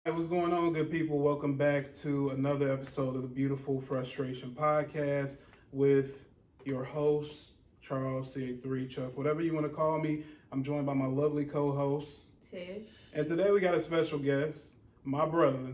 Hey, what's going on, good people? Welcome back to another episode of the Beautiful Frustration Podcast with your host, Charles, CA3, Chuck, whatever you want to call me. I'm joined by my lovely co-host, Tish. and today we got a special guest, my brother,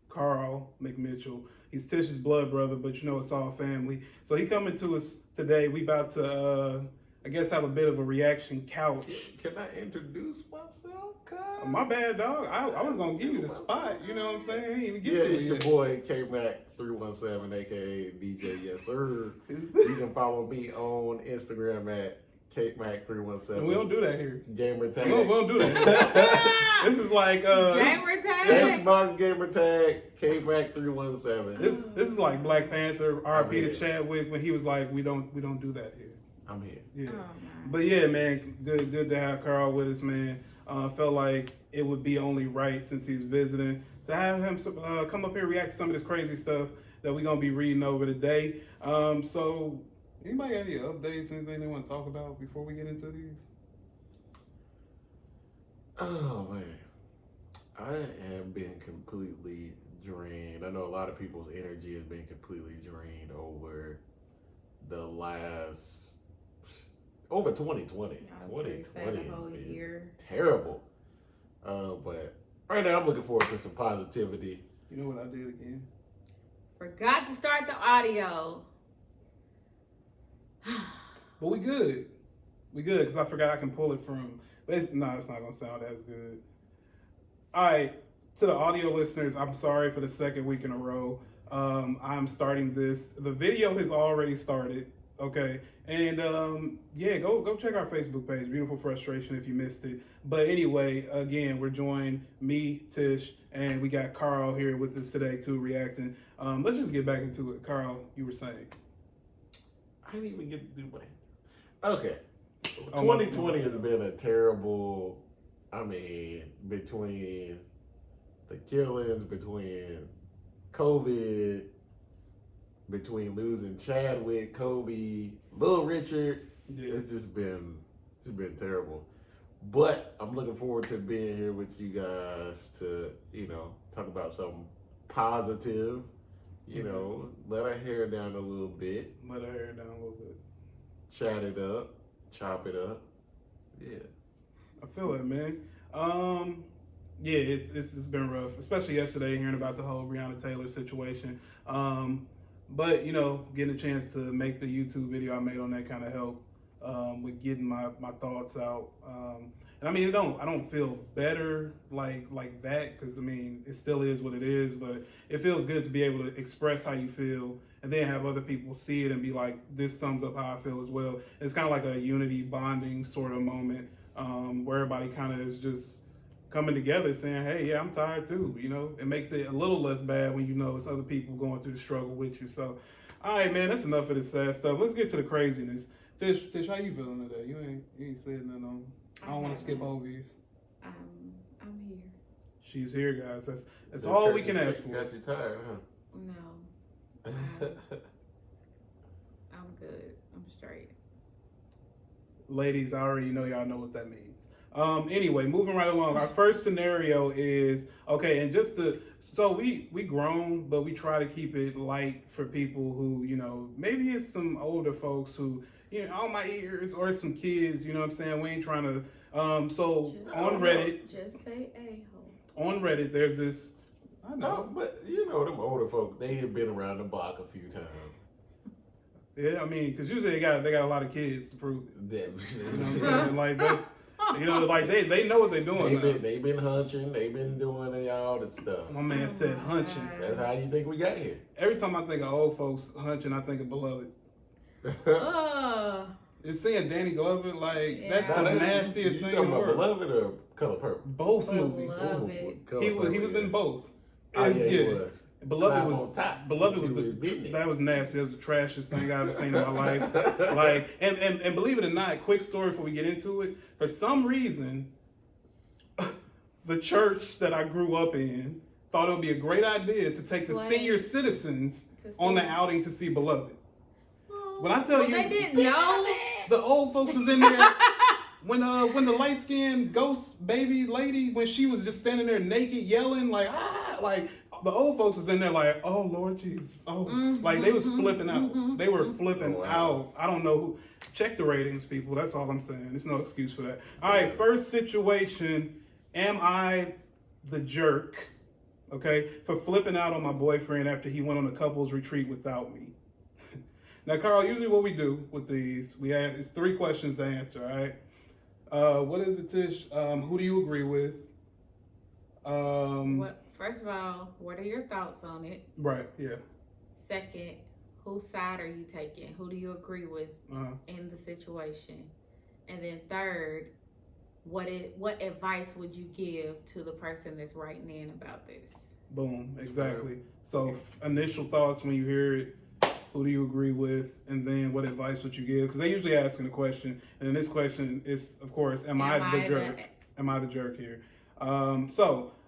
Karl McMitchell. He's Tish's blood brother, but you know it's all family. So he coming to us today. We about to, I guess, have a bit of a reaction couch. Can I introduce myself, Karl? My bad, dog. I was gonna give you the spot. You know what I'm saying? I ain't even get Yeah, to it's it your yet. boy K-Mac 317, aka DJ Yes Sir. You can follow me on Instagram at K-Mac 317. And we don't do that here. Gamer tag. We don't do that. This is like Gamer tag. Xbox gamer tag K-Mac 317. this is like Black Panther, RP to here. Chadwick when he was like, we don't do that here. I'm here. Yeah. Oh, my. But yeah, man, good to have Karl with us, man. Felt like it would be only right since he's visiting to have him come up here and react to some of this crazy stuff that we're gonna be reading over today. So anybody got any updates, anything they want to talk about before we get into these? Oh man, I have been completely drained. I know a lot of people's energy has been completely drained over 2020. I was gonna say the whole been year. terrible. But right now I'm looking forward to some positivity. You know what I did again? Forgot to start the audio. But we good. We good because I forgot I can pull it from. But it's not gonna sound as good. All right, to the audio listeners, I'm sorry for the second week in a row. I'm starting this. The video has already started. Okay, and yeah, go check our Facebook page, Beautiful Frustration, if you missed it. But anyway, again, we're joined, me, Tish, and we got Karl here with us today too, reacting. Let's just get back into it. Karl, you were saying. I didn't even get to do my. Okay, Oh, 2020 has been a terrible. I mean, between the killings, between COVID, between losing Chadwick, Kobe, Little Richard, Yeah. it's just been terrible. But I'm looking forward to being here with you guys to, talk about something positive. Let our hair down a little bit, Let our hair down a little bit. chat it up, chop it up. Yeah. I feel it, man. Yeah, it's been rough, especially yesterday hearing about the whole Breonna Taylor situation. But getting a chance to make the YouTube video I made on that kind of helped with getting my thoughts out. And I mean, I don't feel better like that because I mean it still is what it is, but it feels good to be able to express how you feel and then have other people see it and be like, this sums up how I feel as well. It's kind of like a unity bonding sort of moment where everybody kind of is just coming together saying, hey, yeah, I'm tired too. It makes it a little less bad when it's other people going through the struggle with you. So, all right, man, that's enough of this sad stuff. Let's get to the craziness. Tish, how you feeling today? You ain't said nothing on. I don't want to skip over you. I'm here. She's here, guys. That's The all church we can is ask sick, for. Got you tired, No, huh? I'm good. I'm straight. Ladies, I already know y'all know what that means. Anyway, moving right along. Our first scenario is okay, and so we grown, but we try to keep it light for people who maybe it's some older folks who all my ears or some kids. You know what I'm saying? We ain't trying to. So Just on Reddit, Just say a-hole. on Reddit, there's this. I No, know. but them older folk, they have been around the block a few times. Yeah, I mean, because usually they got a lot of kids to prove it. You know what I'm saying? Like that's. Like they know what they're doing. They've been hunching, they've been doing all that stuff. My man said hunching. That's how you think we got here. Every time I think of old folks hunching, I think of Beloved. Ugh. It's seeing Danny Glover, like, Yeah. that's the nastiest you thing in talking the about world. Beloved or Color Purple? Both movies. Beloved. Color He was Purple, in both. Oh, yeah, he was. Beloved Climb was on top. Beloved was He was beating it. that was nasty. That was the trashiest thing I've ever seen in my life. Like, and believe it or not, quick story before we get into it. For some reason, the church that I grew up in thought it would be a great idea to take the What? senior citizens To see on the it. outing to see Beloved. Oh, When I tell well, you- they didn't know. The old folks was in there. when the light skinned ghost baby lady, when she was just standing there naked yelling like like the old folks is in there like, oh Lord Jesus, like they was flipping out. They were flipping out. I don't know who. Check the ratings, people. That's all I'm saying. There's no excuse for that. All right, first situation. Am I the jerk? Okay, for flipping out on my boyfriend after he went on a couples retreat without me. Now, Karl, usually what we do with these, it's 3 questions to answer. All right. What is it, Tish? Who do you agree with? First of all, what are your thoughts on it? Right. Yeah. Second, whose side are you taking? Who do you agree with in the situation? And then third, what advice would you give to the person that's writing in about this? Boom. Exactly. So initial thoughts when you hear it. Who do you agree with? And then what advice would you give? Because they usually asking a question. And then this question is, of course, am I the jerk? Am I the jerk here? I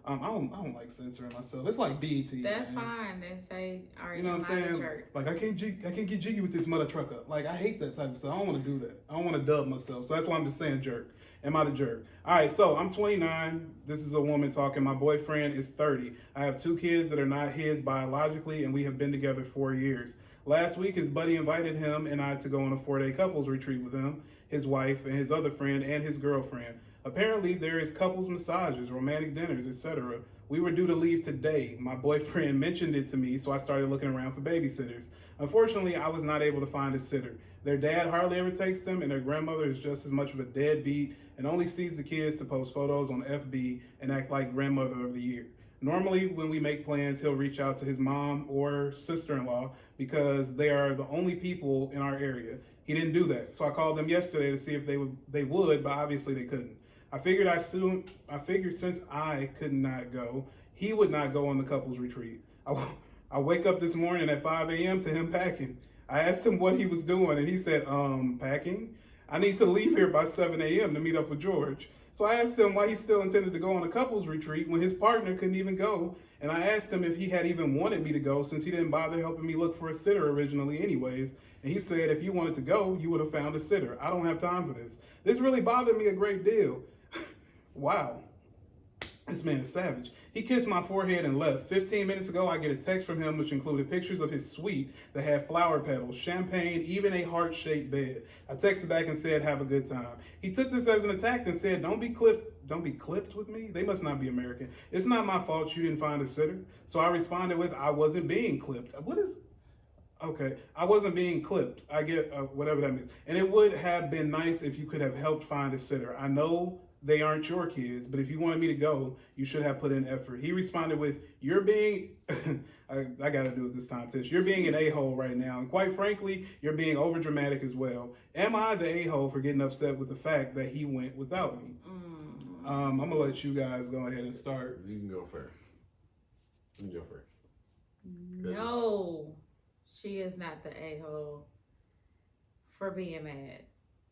don't like censoring myself. It's like BET. That's man. Fine. Then say, all right, you know what I'm saying? Like I can't get jiggy with this mother trucker. Like I hate that type of stuff. I don't want to do that. I don't want to dub myself. So that's why I'm just saying jerk. Am I the jerk? All right, so I'm 29. This is a woman talking. My boyfriend is 30. I have 2 kids that are not his biologically, and we have been together 4 years. Last week, his buddy invited him and I to go on a 4-day couples retreat with him, his wife, and his other friend, and his girlfriend. Apparently, there is couples massages, romantic dinners, etc. We were due to leave today. My boyfriend mentioned it to me, so I started looking around for babysitters. Unfortunately, I was not able to find a sitter. Their dad hardly ever takes them, and their grandmother is just as much of a deadbeat and only sees the kids to post photos on FB and act like grandmother of the year. Normally, when we make plans, he'll reach out to his mom or sister-in-law because they are the only people in our area. He didn't do that, so I called them yesterday to see if they would, but obviously they couldn't. I figured since I could not go, he would not go on the couples retreat. I wake up this morning at 5 a.m. to him packing. I asked him what he was doing, and he said, packing? I need to leave here by 7 a.m. to meet up with George. So I asked him why he still intended to go on a couples retreat when his partner couldn't even go. And I asked him if he had even wanted me to go since he didn't bother helping me look for a sitter originally anyways. And he said if you wanted to go, you would have found a sitter. I don't have time for this. This really bothered me a great deal. Wow. This man is savage. He kissed my forehead and left. 15 minutes ago, I get a text from him which included pictures of his suite that had flower petals, champagne, even a heart-shaped bed. I texted back and said, have a good time. He took this as an attack and said, don't be clipped with me? They must not be American. It's not my fault you didn't find a sitter. So I responded with, I wasn't being clipped. Okay, I wasn't being clipped. I get whatever that means. And it would have been nice if you could have helped find a sitter. I know they aren't your kids, but if you wanted me to go, you should have put in effort. He responded with, you're being, I gotta do it this time, Tish. You're being an a-hole right now. And quite frankly, you're being over dramatic as well. Am I the a-hole for getting upset with the fact that he went without me? I'm gonna let you guys go ahead and start. You can go first. No, she is not the a-hole for being mad.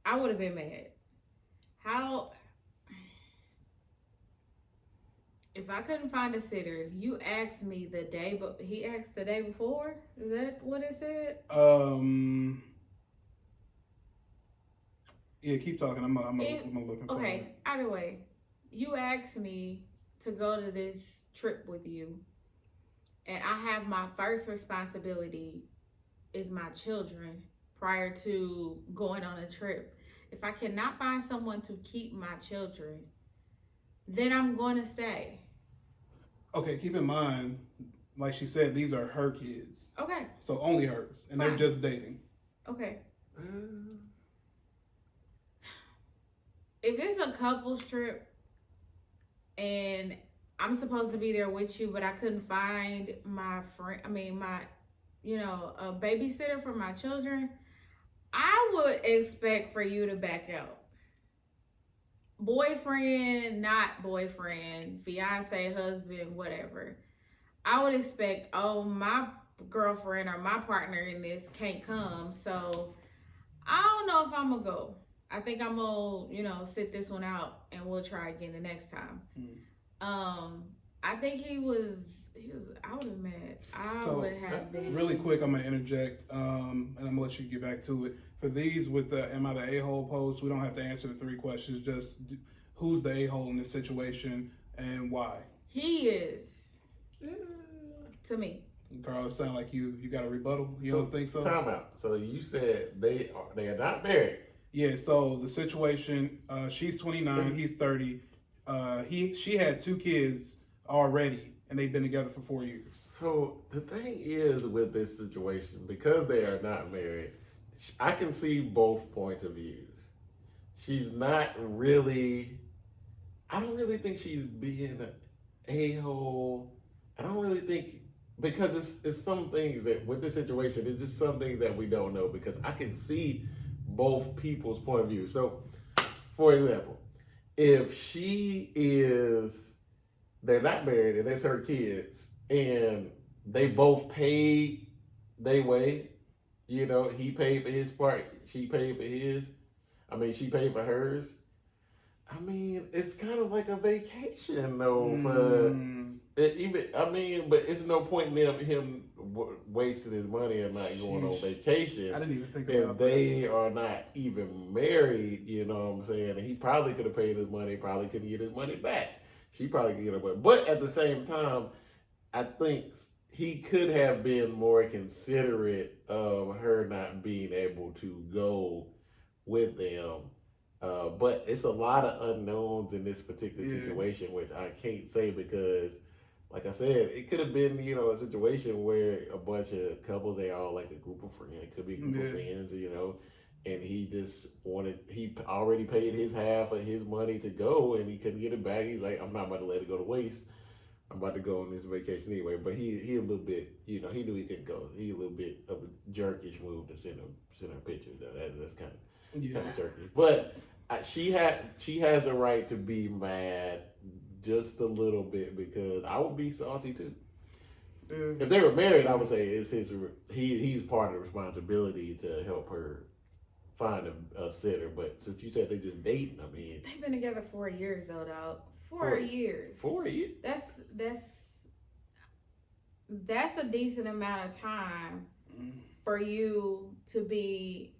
I would have been mad. How? If I couldn't find a sitter, you asked me the day, but he asked the day before. Is that what it said? Yeah, keep talking. I'm looking for it. Okay, either way, you asked me to go to this trip with you, and I have my first responsibility is my children prior to going on a trip. If I cannot find someone to keep my children, then I'm going to stay. Okay, keep in mind, like she said, these are her kids. Okay. So only hers, and Fine. they're just dating. Okay. If it's a couples trip and I'm supposed to be there with you, but I couldn't find a babysitter for my children, I would expect for you to back out. Boyfriend, not boyfriend, fiance, husband, whatever. I would expect, my girlfriend or my partner in this can't come, so I don't know if I'm gonna go. I think I'm gonna, sit this one out and we'll try again the next time. I think he was I would have mad. I So, would have been Really quick, I'm gonna interject, and I'm gonna let you get back to it. For these with the "Am I the a-hole" post, we don't have to answer the 3 questions. Just who's the a-hole in this situation and why. He is to me. Karl, it sound like you got a rebuttal. You So, don't think so? Time out. So you said they are not married. Yeah. So the situation, she's 29, he's 30. She had 2 kids already, and they've been together for 4 years. So the thing is with this situation, because they are not married, I can see both points of views. She's not really. I don't really think she's being an a-hole. I don't really think, because it's some things that with this situation, it's just some things that we don't know, because I can see both people's point of view. So, for example, if they're not married and it's her kids, and they both paid their way, he paid for his part, she paid for his. I mean, she paid for hers. I mean, it's kind of like a vacation, though. But it's no point in him wasting his money and not going on vacation. I didn't even think if about they are not even married. You know what I'm saying? And he probably could have paid his money, probably could get his money back. She probably could get it back. But at the same time, I think he could have been more considerate of her not being able to go with them. But it's a lot of unknowns in this particular situation, which I can't say because, like I said, it could have been, a situation where a bunch of couples, they all like a group of friends. It could be a group of friends, and he already paid his half of his money to go, and he couldn't get it back. He's like, I'm not about to let it go to waste. I'm about to go on this vacation anyway. But he a little bit, he knew he couldn't go. He a little bit of a jerkish move to send her pictures. That's kind of jerky. But she has a right to be mad just a little bit, because I would be salty too. If they were married, I would say it's he's part of the responsibility to help her find a sitter. But since you said they just dating, I mean, They've been together 4 years though, dog. 4 years. 4 years. That's a decent amount of time for you to be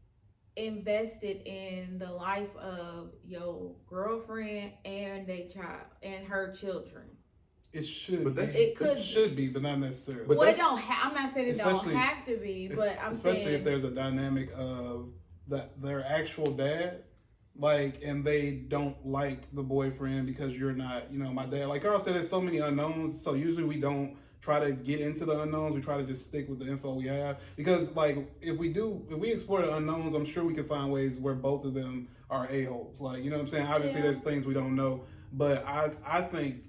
invested in the life of your girlfriend and their child and her children. It should. But it should be, but not necessarily. But it don't. I'm not saying it don't have to be, but I'm especially saying if there's a dynamic of their actual dad, and they don't like the boyfriend because you're not, my dad. Like Karl said, there's so many unknowns. So usually we don't try to get into the unknowns. We try to just stick with the info we have, because if we explore the unknowns, I'm sure we can find ways where both of them are a-holes. You know what I'm saying? Obviously there's things we don't know, but I think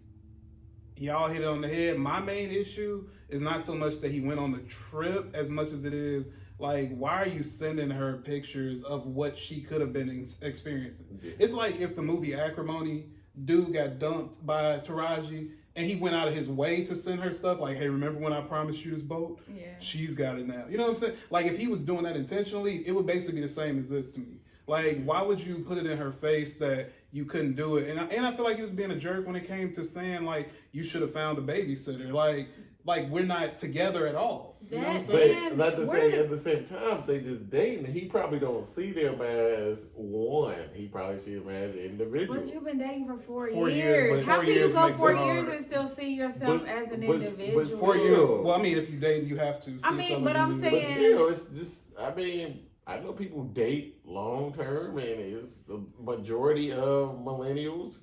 y'all hit it on the head. My main issue is not so much that he went on the trip as much as it is why are you sending her pictures of what she could have been experiencing? It's like if the movie Acrimony, dude got dumped by Taraji, and he went out of his way to send her stuff hey, remember when I promised you this boat? Yeah. She's got it now. You know what I'm saying? If he was doing that intentionally, it would basically be the same as this to me. Why would you put it in her face that you couldn't do it? And I feel like he was being a jerk when it came to saying you should have found a babysitter. We're not together at all. You know what I'm saying? But at the same time, they just dating. He probably don't see them as one. He probably see them as individuals. But you've been dating for 4 years. How can you go 4 years and still see yourself as an individual? But 4 years. Well, I mean, if you date, you have to. But I'm saying. But still, it's just. I mean, I know people date long term, and it's the majority of millennials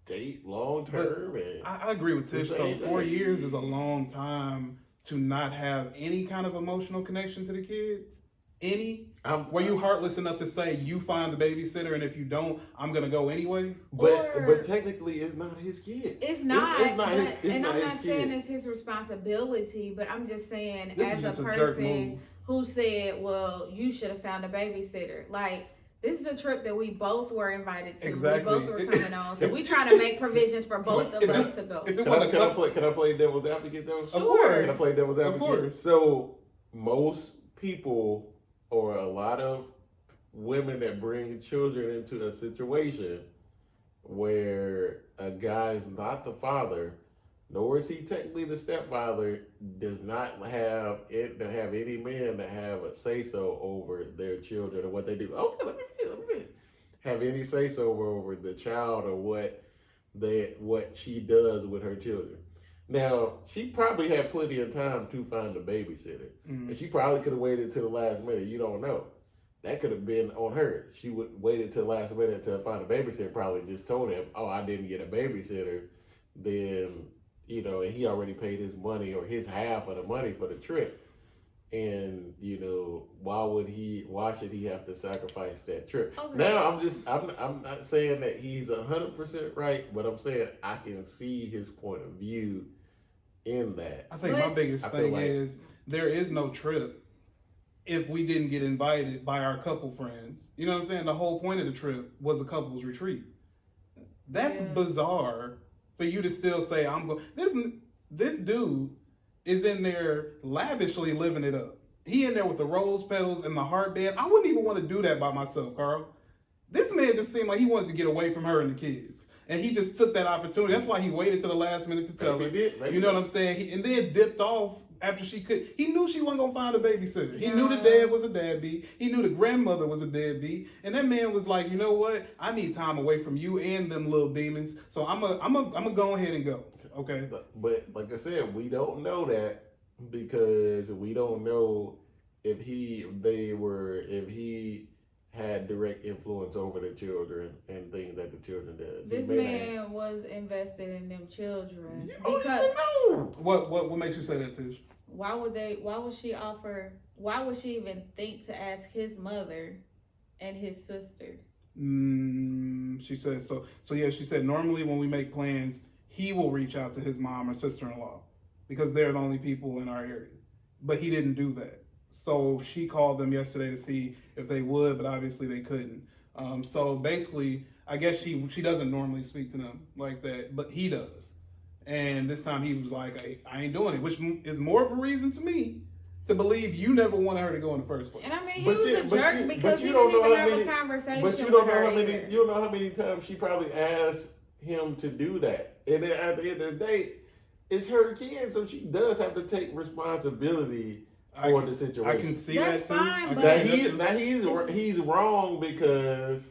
date long term. I agree with Tish though. 4 years is a long time to not have any kind of emotional connection to the kids. Were you heartless enough to say you find the babysitter, and if you don't, I'm gonna go anyway? But technically, it's not his kid. It's not. I'm not saying it's his responsibility, but I'm just saying this as a person who said, "Well, you should have found a babysitter." This is a trip that we both were invited to. Exactly. We both were coming on, so we trying to make provisions for both of us to go. Can I play devil's advocate though? Sure. Can I play devil's advocate? Of course. So most people, or a lot of women that bring children into a situation where a guy is not the father, nor is he technically the stepfather, does not have any man to have a say so over their children or what they do. Okay, let me finish. Have any say so over the child or what she does with her children. Now, she probably had plenty of time to find a babysitter. And she probably could have waited till the last minute. You don't know. That could have been on her. She would waited till the last minute to find a babysitter, probably just told him, oh, I didn't get a babysitter. Then, and he already paid his money or his half of the money for the trip. And why should he have to sacrifice that trip? Okay. Now I'm not saying that he's 100% right, but I'm saying I can see his point of view in that. I think my biggest thing is there is no trip if we didn't get invited by our couple friends. You know what I'm saying? The whole point of the trip was a couple's retreat. That's bizarre for you to still say I'm going. This dude is in there lavishly living it up. He in there with the rose petals and the heart band. I wouldn't even want to do that by myself, Karl. This man just seemed like he wanted to get away from her and the kids. And he just took that opportunity. That's why he waited to the last minute to tell her. You know what I'm saying? And then dipped off after she could. He knew she wasn't going to find a babysitter. He knew the dad was a deadbeat. He knew the grandmother was a deadbeat. And that man was like, you know what? I need time away from you and them little demons. So I'm gonna go ahead and go. Okay. But like I said, we don't know that because we don't know if he had direct influence over the children and things that the children did. This man was invested in them children. Because what makes you say that, Tish? Why would she even think to ask his mother and his sister? She said so. So yeah, she said normally when we make plans, he will reach out to his mom or sister-in-law because they're the only people in our area. But he didn't do that. So she called them yesterday to see if they would, but obviously they couldn't. So basically, I guess she doesn't normally speak to them like that, but he does. And this time he was like, hey, I ain't doing it, which is more of a reason to me to believe you never wanted her to go in the first place. And I mean, he was a jerk because he didn't even have a conversation with her. But you don't know how many times she probably asked him to do that. And then at the end of the day, it's her kid, so she does have to take responsibility for the situation. I can see that too. Fine, but he's wrong because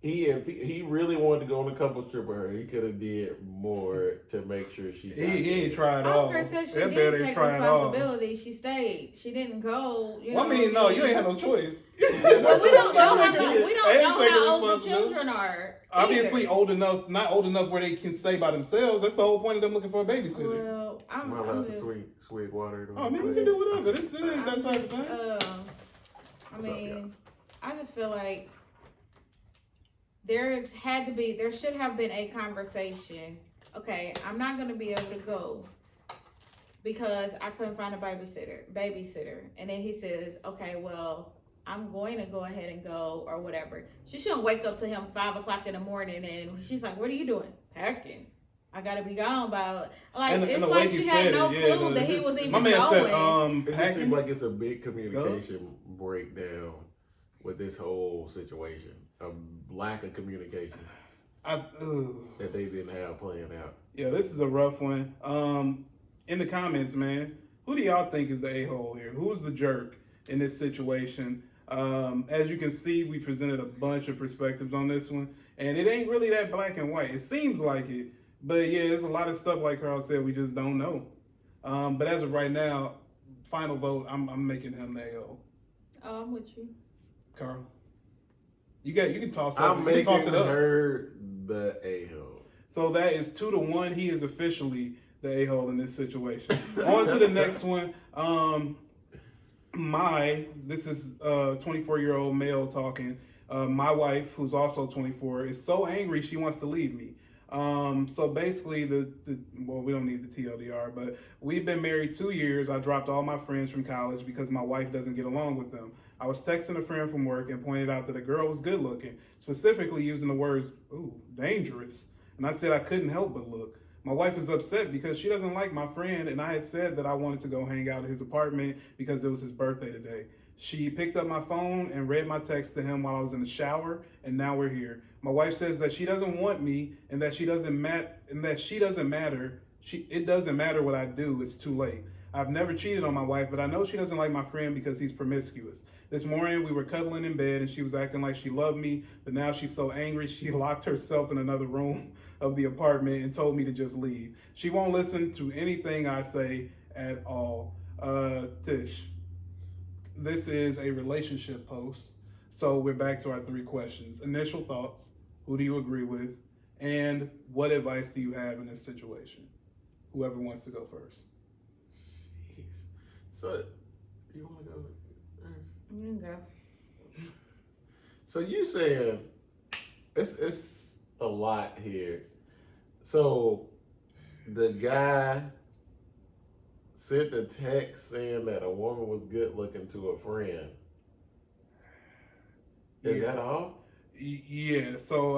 he really wanted to go on a couple trip with her. He could have did more to make sure she. He ain't tried all. I was gonna say she did take responsibility. She stayed. She didn't go. You know, you ain't had no choice. Well, we don't know how old the children are. Obviously, old enough, not old enough where they can stay by themselves. That's the whole point of them looking for a babysitter. Well, I'm just sweet water. Oh, man, you can do whatever. This ain't that type of thing. I mean, I just feel like there should have been a conversation. Okay, I'm not gonna be able to go because I couldn't find a babysitter. And then he says, okay, well, I'm going to go ahead and go or whatever. She shouldn't wake up to him 5 o'clock in the morning and she's like, what are you doing? Packing. I gotta be gone by it's like she had no clue that he was even going. It just seems like it's a big communication breakdown with this whole situation. A lack of communication that they didn't have planned out. Yeah, this is a rough one. In the comments, man, who do y'all think is the a-hole here? Who's the jerk in this situation? As you can see, we presented a bunch of perspectives on this one, and it ain't really that black and white. It seems like it, but yeah, there's a lot of stuff, like Karl said, we just don't know. But as of right now, final vote, I'm making him the a-hole. Oh, I'm with you. Karl? You can toss it up. I'm making her the a-hole. So that is 2-1. He is officially the a-hole in this situation. On to the next one. This is a 24-year-old male talking. My wife, who's also 24, is so angry she wants to leave me. So basically, we don't need the TLDR, but we've been married 2 years. I dropped all my friends from college because my wife doesn't get along with them. I was texting a friend from work and pointed out that a girl was good looking, specifically using the words, ooh, dangerous. And I said I couldn't help but look. My wife is upset because she doesn't like my friend, and I had said that I wanted to go hang out at his apartment because it was his birthday today. She picked up my phone and read my text to him while I was in the shower, and now we're here. My wife says that she doesn't want me and that she doesn't matter. It doesn't matter what I do, it's too late. I've never cheated on my wife, but I know she doesn't like my friend because he's promiscuous. This morning we were cuddling in bed and she was acting like she loved me, but now she's so angry she locked herself in another room of the apartment and told me to just leave. She won't listen to anything I say at all. Tish, this is a relationship post, so we're back to our 3 questions. Initial thoughts, who do you agree with, and what advice do you have in this situation? Whoever wants to go first. Jeez. So, you want to go first? You can go. So you saying it's a lot here. So the guy sent a text saying that a woman was good looking to a friend. Is that all? Yeah. So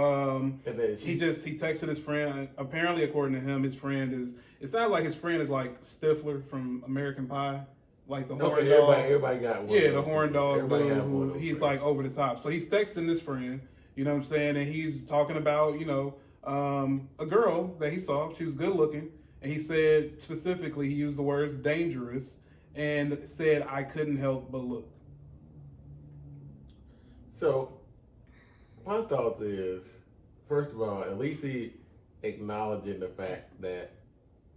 And then he texted his friend. Apparently, according to him, his friend is. It sounds like his friend is like Stifler from American Pie, like the horn dog. Everybody got one. Yeah, the horn dog Everybody dude have one who of he's those like over the top. So he's texting this friend, you know what I'm saying, and he's talking about, a girl that he saw. She was good looking, and he said specifically, he used the words dangerous, and said I couldn't help but look. So my thoughts is, first of all, at least he acknowledging the fact that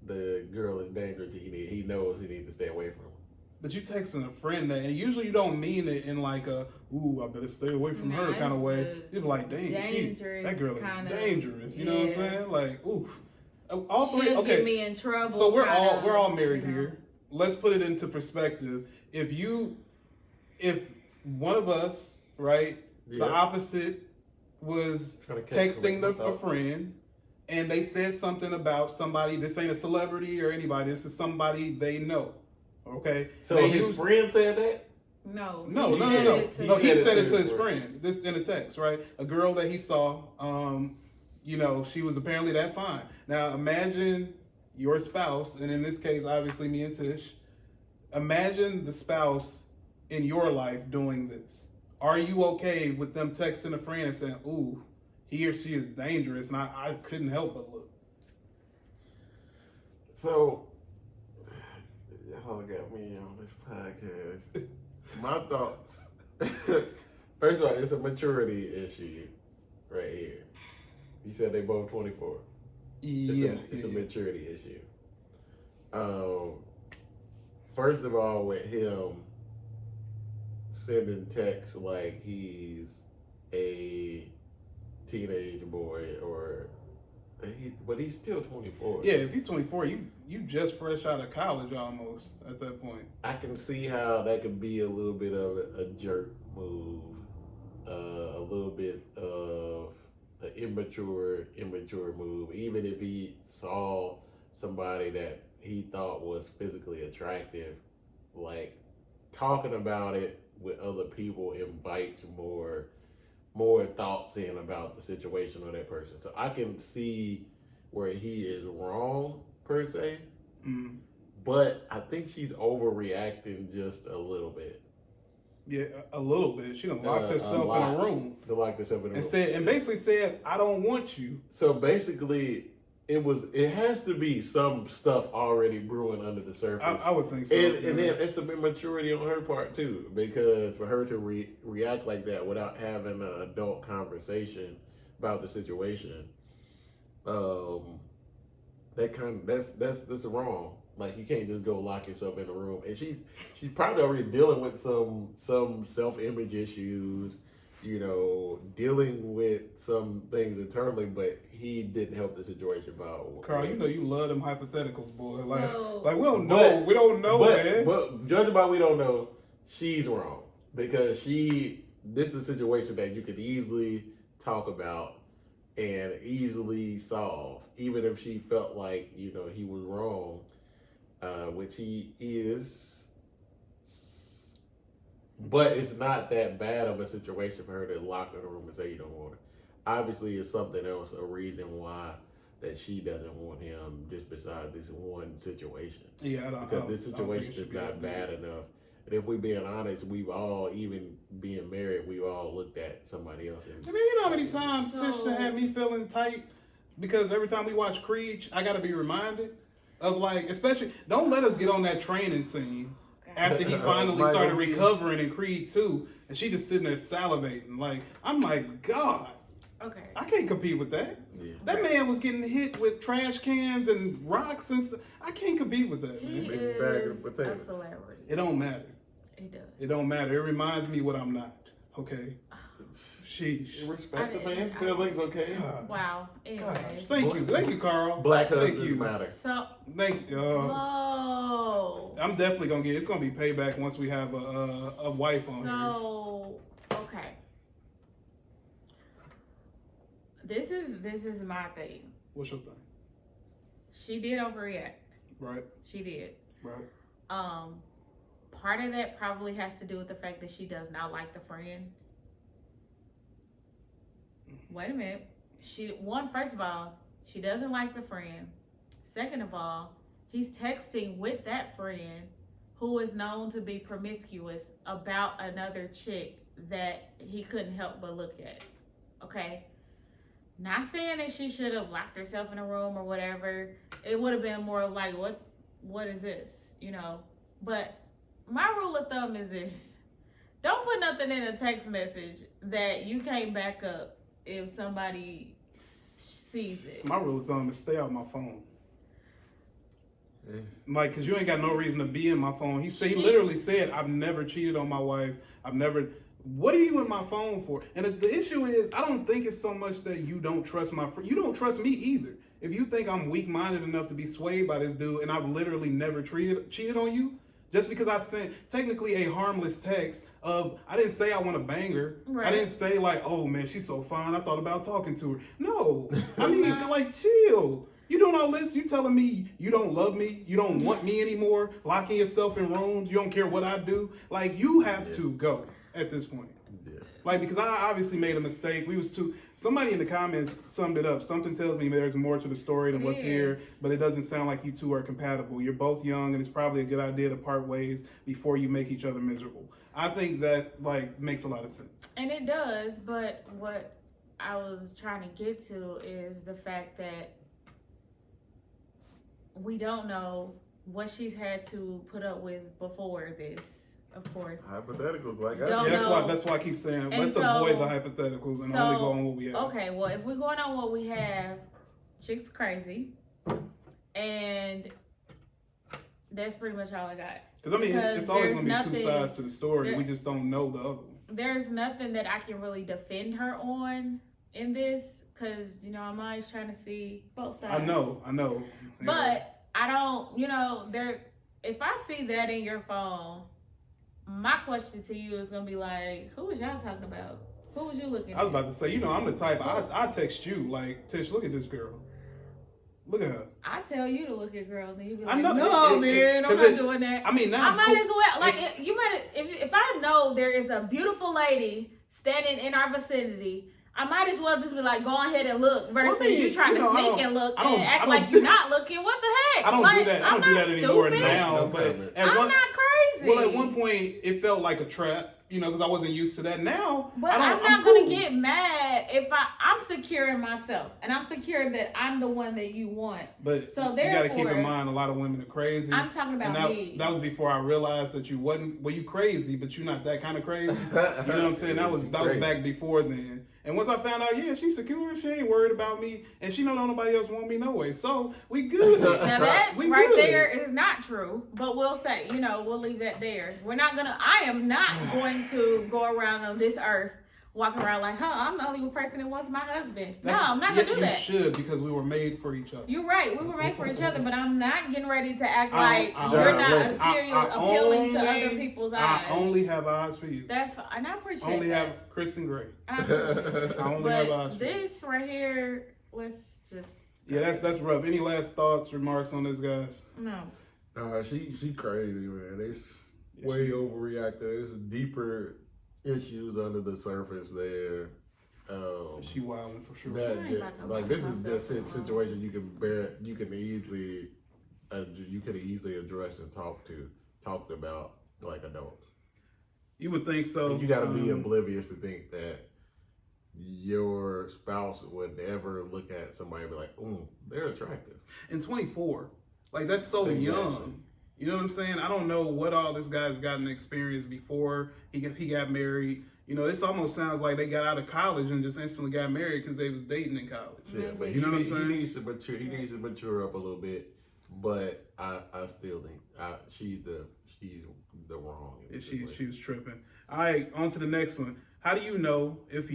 the girl is dangerous. He knows he needs to stay away from her. But you texting a friend that, and usually you don't mean it in like a, ooh, I better stay away from her kind of way. You're like, dang, that girl is dangerous. You know what I'm saying? Like, oof. All 3, She'll okay. get me in trouble. So we're all married here. Let's put it into perspective. If one of us, right, the opposite was texting a friend, and they said something about somebody. This ain't a celebrity or anybody. This is somebody they know. Okay. So his friend said that? No. He said it to his friend. This in a text, right? A girl that he saw. She was apparently that fine. Now imagine your spouse, and in this case, obviously me and Tish. Imagine the spouse in your life doing this. Are you okay with them texting a friend and saying, "Ooh, he or she is dangerous," and I couldn't help but look? So, y'all got me on this podcast. My thoughts. First of all, it's a maturity issue right here. You said they both 24. It's a maturity issue. First of all, with him sending texts like he's a teenage boy but he's still 24. Yeah, if you're 24, you just fresh out of college almost at that point. I can see how that could be a little bit of a jerk move, a little bit of an immature move. Even if he saw somebody that he thought was physically attractive, like talking about it with other people invites more thoughts in about the situation of that person. So I can see where he is wrong per se, but I think she's overreacting just a little bit. Yeah, a little bit. She done locked herself in a room. And basically said, "I don't want you." So basically, it has to be some stuff already brewing under the surface. I would think so. And then it's some immaturity on her part too, because for her to react like that without having an adult conversation about the situation, that's wrong. Like, you can't just go lock yourself in a room. And she's probably already dealing with some self-image issues, dealing with some things internally, but he didn't help the situation about. Karl, you love them hypotheticals, boy. Like we don't know, man. But judging by we don't know, she's wrong, because this is a situation that you could easily talk about and easily solve, even if she felt like he was wrong, which he is. But it's not that bad of a situation for her to lock her in a room and say you don't want her. Obviously, it's something else, a reason why that she doesn't want him, just besides this one situation. Yeah, because this situation is not bad enough. And if we're being honest, we've all, even being married, we've all looked at somebody else. I mean, you know how many times Tish had me feeling tight because every time we watch Creed, I got to be reminded. of like, especially don't let us get on that training scene after he finally Michael started B. recovering in Creed 2, and she just sitting there salivating. Like, I'm like, God, Okay. I can't compete with that. Yeah. That man was getting hit with trash cans and rocks and stuff. I can't compete with that, He man. Big bag of is a potatoes. celebrity. It don't matter. It does. It don't matter. It reminds me what I'm not. Okay. Sheesh. Respect the I didn't- man's feelings, okay? God. Wow. Gosh. Anyways. Thank you, Carl. Black Thank husbands you. matter. So, Thank you. whoa. I'm definitely gonna get. It's gonna be payback once we have a wife on here. So, okay. This is my thing. What's your thing? She did overreact. Right. She did. Right. Part of that probably has to do with the fact that she does not like the friend. Wait a minute. First of all, she doesn't like the friend. Second of all, he's texting with that friend who is known to be promiscuous about another chick that he couldn't help but look at. Okay? Not saying that she should have locked herself in a room or whatever. It would have been more of like, what is this? You know? But my rule of thumb is this. Don't put nothing in a text message that you can't back up if somebody sees it. My rule of thumb is stay out my phone. Yeah. Like, cause you ain't got no reason to be in my phone. He literally said, "I've never cheated on my wife. I've never." What are you in my phone for? And the issue is, I don't think it's so much that you don't trust my friend. You don't trust me either. If you think I'm weak-minded enough to be swayed by this dude, and I've literally never cheated on you, just because I sent technically a harmless text of, I didn't say I want to bang her. Right. I didn't say like, oh man, she's so fine, I thought about talking to her. No, I mean, like, chill. You doing all this, you telling me you don't love me, you don't want me anymore, locking yourself in rooms, you don't care what I do. Like, you have to go at this point. Yeah. Like, because I obviously made a mistake. Somebody in the comments summed it up. Something tells me there's more to the story than what's here, but it doesn't sound like you two are compatible. You're both young, and it's probably a good idea to part ways before you make each other miserable. I think that, like, makes a lot of sense. And it does, but what I was trying to get to is the fact that we don't know what she's had to put up with before this. Of course. Hypotheticals, like Don't I Yeah, know. that's why I keep saying, And let's so- avoid the hypotheticals and only go on what we have. Okay, well, if we're going on what we have, chick's crazy. And that's pretty much all I got. Because, I mean, it's always going to be two nothing- sides to the story. We just don't know the other one. There's nothing that I can really defend her on in this. Because, you know, I'm always trying to see both sides. I know. Yeah. But I don't, if I see that in your phone, my question to you is gonna be like, who was y'all talking about? Who was you looking at? I was about to say, I'm the type, I text you, like, Tish, look at this girl. Look at her. I tell you to look at girls, and you be I like, know, "No, man, I'm not doing that." I mean, now I might as well, like, you might, if I know there is a beautiful lady standing in our vicinity, I might as well just be like, go ahead and look, versus you trying to sneak and look and act like you're not looking. What the heck? I don't like, do that. I don't do that anymore stupid. now. No But comment. at I'm one, not crazy. well, at one point, it felt like a trap, because I wasn't used to that. Now, But I'm not cool. gonna get mad if I'm secure in myself, and I'm secure that I'm the one that you want. But So you gotta keep therefore, in mind, a lot of women are crazy. I'm talking about and me. that was before I realized that you wasn't. Well, you crazy, but you're not that kind of crazy. You know what I'm saying? That was back before then. And once I found out, yeah, she's secure, she ain't worried about me, and she know nobody else want me no way. So we good. Now that We right good. there is not true, but we'll say, we'll leave that there. I am not going to go around on this earth walking around like, I'm the only person that wants my husband. No, I'm not gonna do that. You should, because we were made for each other. You're right. We were made for each other, but I'm not getting ready to act like I- you're I- not I appealing to only- other people's eyes. I only have eyes for you. That's fine. And I appreciate Only that. have Kristen Gray. I appreciate it. I only have eyes But for you. this right here, let's just. Yeah, that's rough. Any last thoughts, remarks on this, guys? No. She crazy, man. It's way overreacted. There's deeper issues under the surface there. She wilding for sure. That I ain't about to like let this is myself the alone. situation you can bear. You can easily address and talked about like adults. You would think so. You got to be oblivious to think that your spouse would ever look at somebody and be like, "They're attractive." In 24, Like, that's so Exactly. young. You know what I'm saying? I don't know what all this guy's gotten experience before he got married. You know, this almost sounds like they got out of college and just instantly got married because they was dating in college. Yeah, but You know what I'm saying? he needs to mature. He needs to mature up a little bit. But I still think she's the wrong. in this She situation. was tripping. All right, on to the next one. How do you know if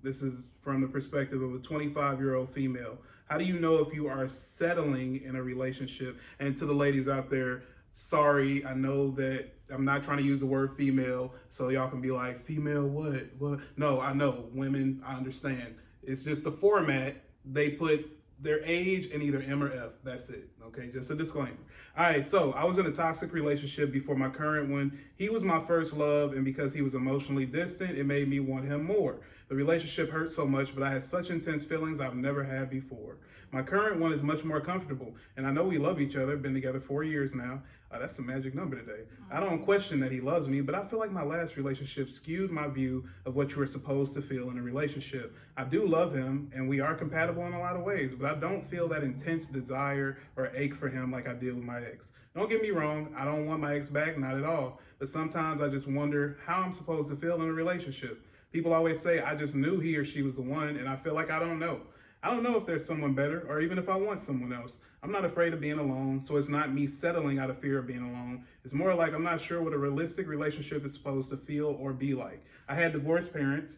this is from the perspective of a 25-year-old female, how do you know if you are settling in a relationship? And to the ladies out there, sorry, I know that I'm not trying to use the word female, so y'all can be like, female what? What? No, I know, women, I understand. It's just the format. They put their age and either M or F. That's it. Okay, just a disclaimer. All right, so I was in a toxic relationship before my current one. He was my first love, and because he was emotionally distant, it made me want him more. The relationship hurt so much, but I had such intense feelings I've never had before. My current one is much more comfortable, and I know we love each other, been together 4 years now. That's a magic number today. I don't question that he loves me, but I feel like my last relationship skewed my view of what you are supposed to feel in a relationship. I do love him, and we are compatible in a lot of ways, but I don't feel that intense desire or ache for him like I did with my ex. Don't get me wrong, I don't want my ex back, not at all. But sometimes I just wonder how I'm supposed to feel in a relationship. People always say I just knew he or she was the one, and I feel like I don't know. I don't know if there's someone better or even if I want someone else. I'm not afraid of being alone, so it's not me settling out of fear of being alone. It's more like I'm not sure what a realistic relationship is supposed to feel or be like. I had divorced parents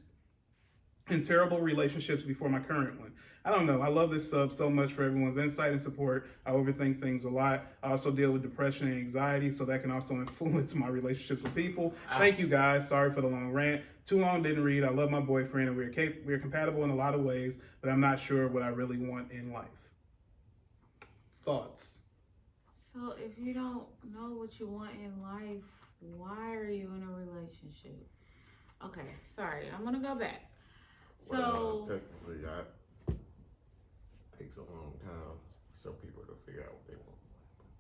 and terrible relationships before my current one. I don't know. I love this sub so much for everyone's insight and support. I overthink things a lot. I also deal with depression and anxiety, so that can also influence my relationships with people. Thank you guys. Sorry for the long rant. Too long, didn't read. I love my boyfriend, and we're compatible in a lot of ways, but I'm not sure what I really want in life. Thoughts? So if you don't know what you want in life, why are you in a relationship? Okay, sorry. I'm gonna go back. So technically, it takes a long time for some people to figure out what they want.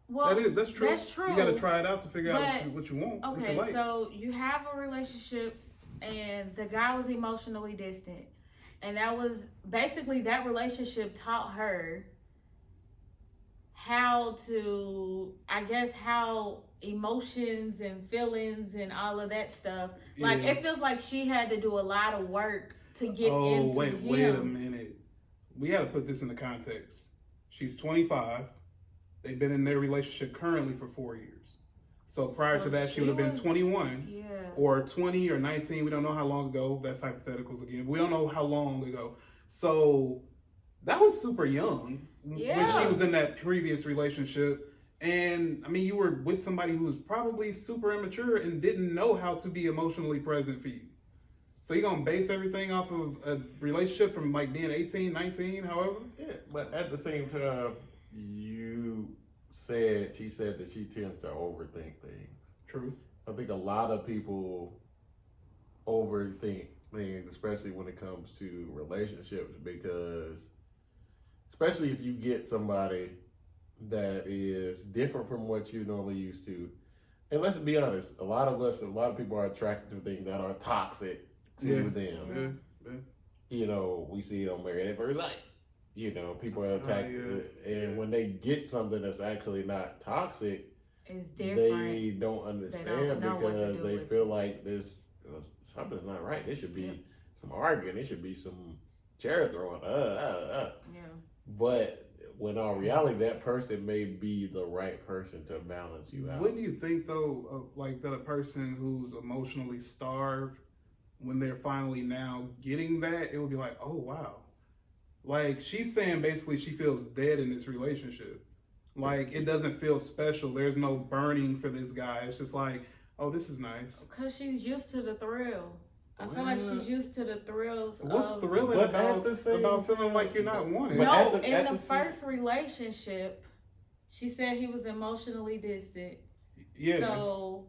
well, That's true. That's true. You got to try it out to figure out But- what you want. what Okay, you like. so you have a relationship and the guy was emotionally distant. And that was basically that relationship taught her how emotions and feelings and all of that stuff. Like, Yeah. it feels like she had to do a lot of work to get into wait him. a minute. We got to put this into context. She's 25. They've been in their relationship currently for 4 years. So prior So to that, she she would have been was- 21 Yeah. or 20 or 19. We don't know how long ago. That's hypotheticals again. We don't know how long ago. So that was super young when Yeah. she was in that previous relationship. And I mean, you were with somebody who was probably super immature and didn't know how to be emotionally present for you. So you're going to base everything off of a relationship from like being 18, 19, however? Yeah, but at the same time, she said that she tends to overthink things. True. I think a lot of people overthink things, especially when it comes to relationships, because especially if you get somebody that is different from what you normally used to. And let's be honest, a lot of people are attracted to things that are toxic to Yes. them. Yeah. You know, we see it on Married at First Sight. You know, people are attacked, and Yeah. when they get something that's actually not toxic, It's different. they don't understand know what to because do they with feel like something's not right. There should be some arguing. There should be some chair throwing. Yeah. But when in reality, that person may be the right person to balance you out. Wouldn't you think though, of like that a person who's emotionally starved, when they're finally now getting that, it would be like, oh wow. Like she's saying basically she feels dead in this relationship. Like it doesn't feel special. There's no burning for this guy. It's just like, oh, this is nice. Because she's used to the thrill. I feel like she's used to the thrills What's of... thrilling But about at the same feeling time- like you're not wanted? But No, at in the the same- first relationship, she said he was emotionally distant. Yeah. So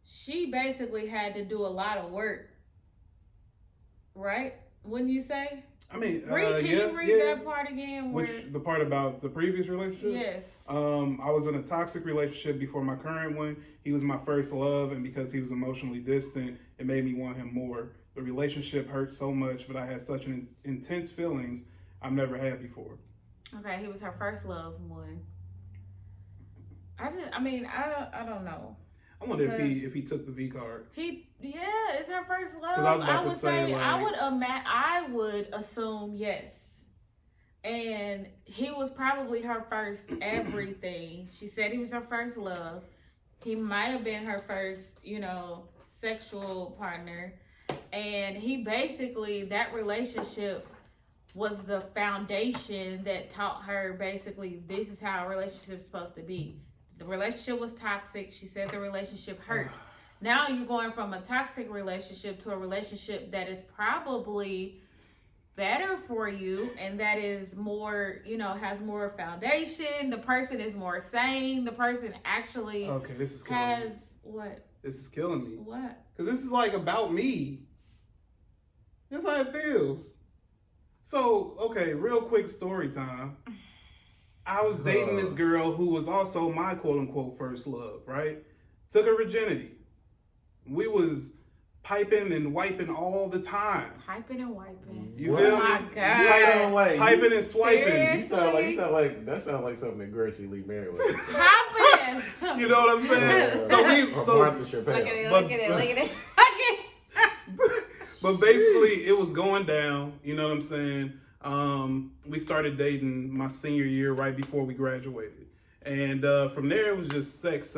she basically had to do a lot of work. Right? Wouldn't you say? I mean, Can you read that part again? Where... The part about the previous relationship? Yes. I was in a toxic relationship before my current one. He was my first love, and because he was emotionally distant, it made me want him more. The relationship hurt so much, but I had such intense feelings I've never had before. Okay, he was her first love one. I don't know. I wonder Because if he took the V card. It's her first love. 'Cause I was about to would say, I would assume yes. And he was probably her first everything. She said he was her first love. He might have been her first, sexual partner. And he basically, that relationship was the foundation that taught her basically this is how a relationship is supposed to be. The relationship was toxic. She said the relationship hurt. Now you're going from a toxic relationship to a relationship that is probably better for you and that is more, has more foundation. The person is more sane. The person actually Okay, this is killing me. What? This is killing me. What? Because this is like about me. That's how it feels. So, okay, real quick story time. I was dating this girl who was also my quote unquote first love, right? Took her virginity. We was piping and wiping all the time. Piping and wiping. You feel me? My God. Piping and swiping. Seriously? You sound like something that Gracie Lee married with. Piping. You know what I'm saying? Martha Chappelle. Look at it. But basically, it was going down. You know what I'm saying? We started dating my senior year right before we graduated. And from there, it was just sex,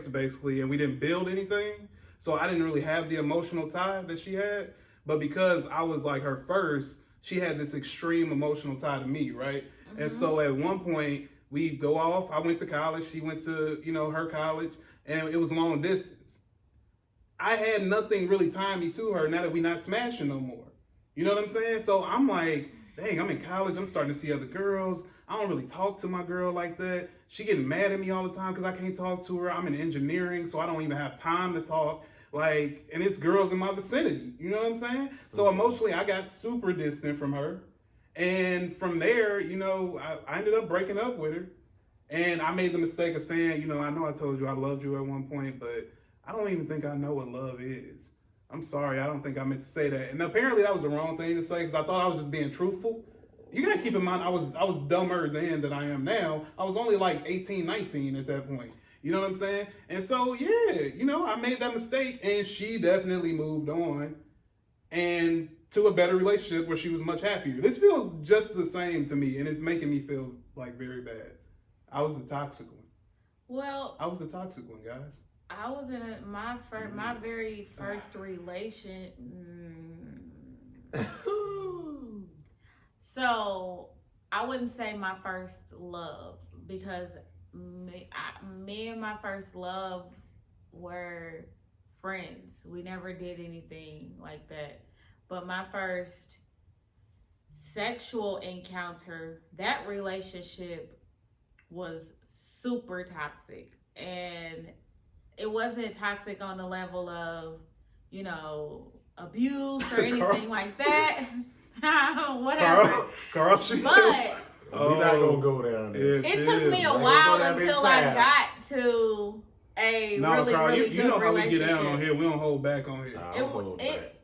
basically. And we didn't build anything. So I didn't really have the emotional tie that she had. But because I was like her first, she had this extreme emotional tie to me, right? Mm-hmm. And so at one point, we go off. I went to college. She went to, her college. And it was long distance. I had nothing really tying me to her now that we not smashing no more. You know what I'm saying? So I'm like, dang, I'm in college. I'm starting to see other girls. I don't really talk to my girl like that. She getting mad at me all the time because I can't talk to her. I'm in engineering, so I don't even have time to talk. And it's girls in my vicinity. You know what I'm saying? So emotionally, I got super distant from her. And from there, I ended up breaking up with her. And I made the mistake of saying, I know I told you I loved you at one point, but I don't even think I know what love is. I'm sorry, I don't think I meant to say that. And apparently that was the wrong thing to say because I thought I was just being truthful. You gotta keep in mind, I was dumber then than I am now. I was only like 18, 19 at that point. You know what I'm saying? And so, yeah, I made that mistake and she definitely moved on and to a better relationship where she was much happier. This feels just the same to me and it's making me feel like very bad. I was the toxic one. Well, I was the toxic one, guys. I was in my very first relation. So I wouldn't say my first love because me and my first love were friends. We never did anything like that. But my first sexual encounter, that relationship was super toxic. And it wasn't toxic on the level of, abuse or anything like that. Whatever. Carl, but we're not gonna go down there. It took me a while until I got to a really Carl, really you good know how we relationship. get down on here. We don't hold back on here.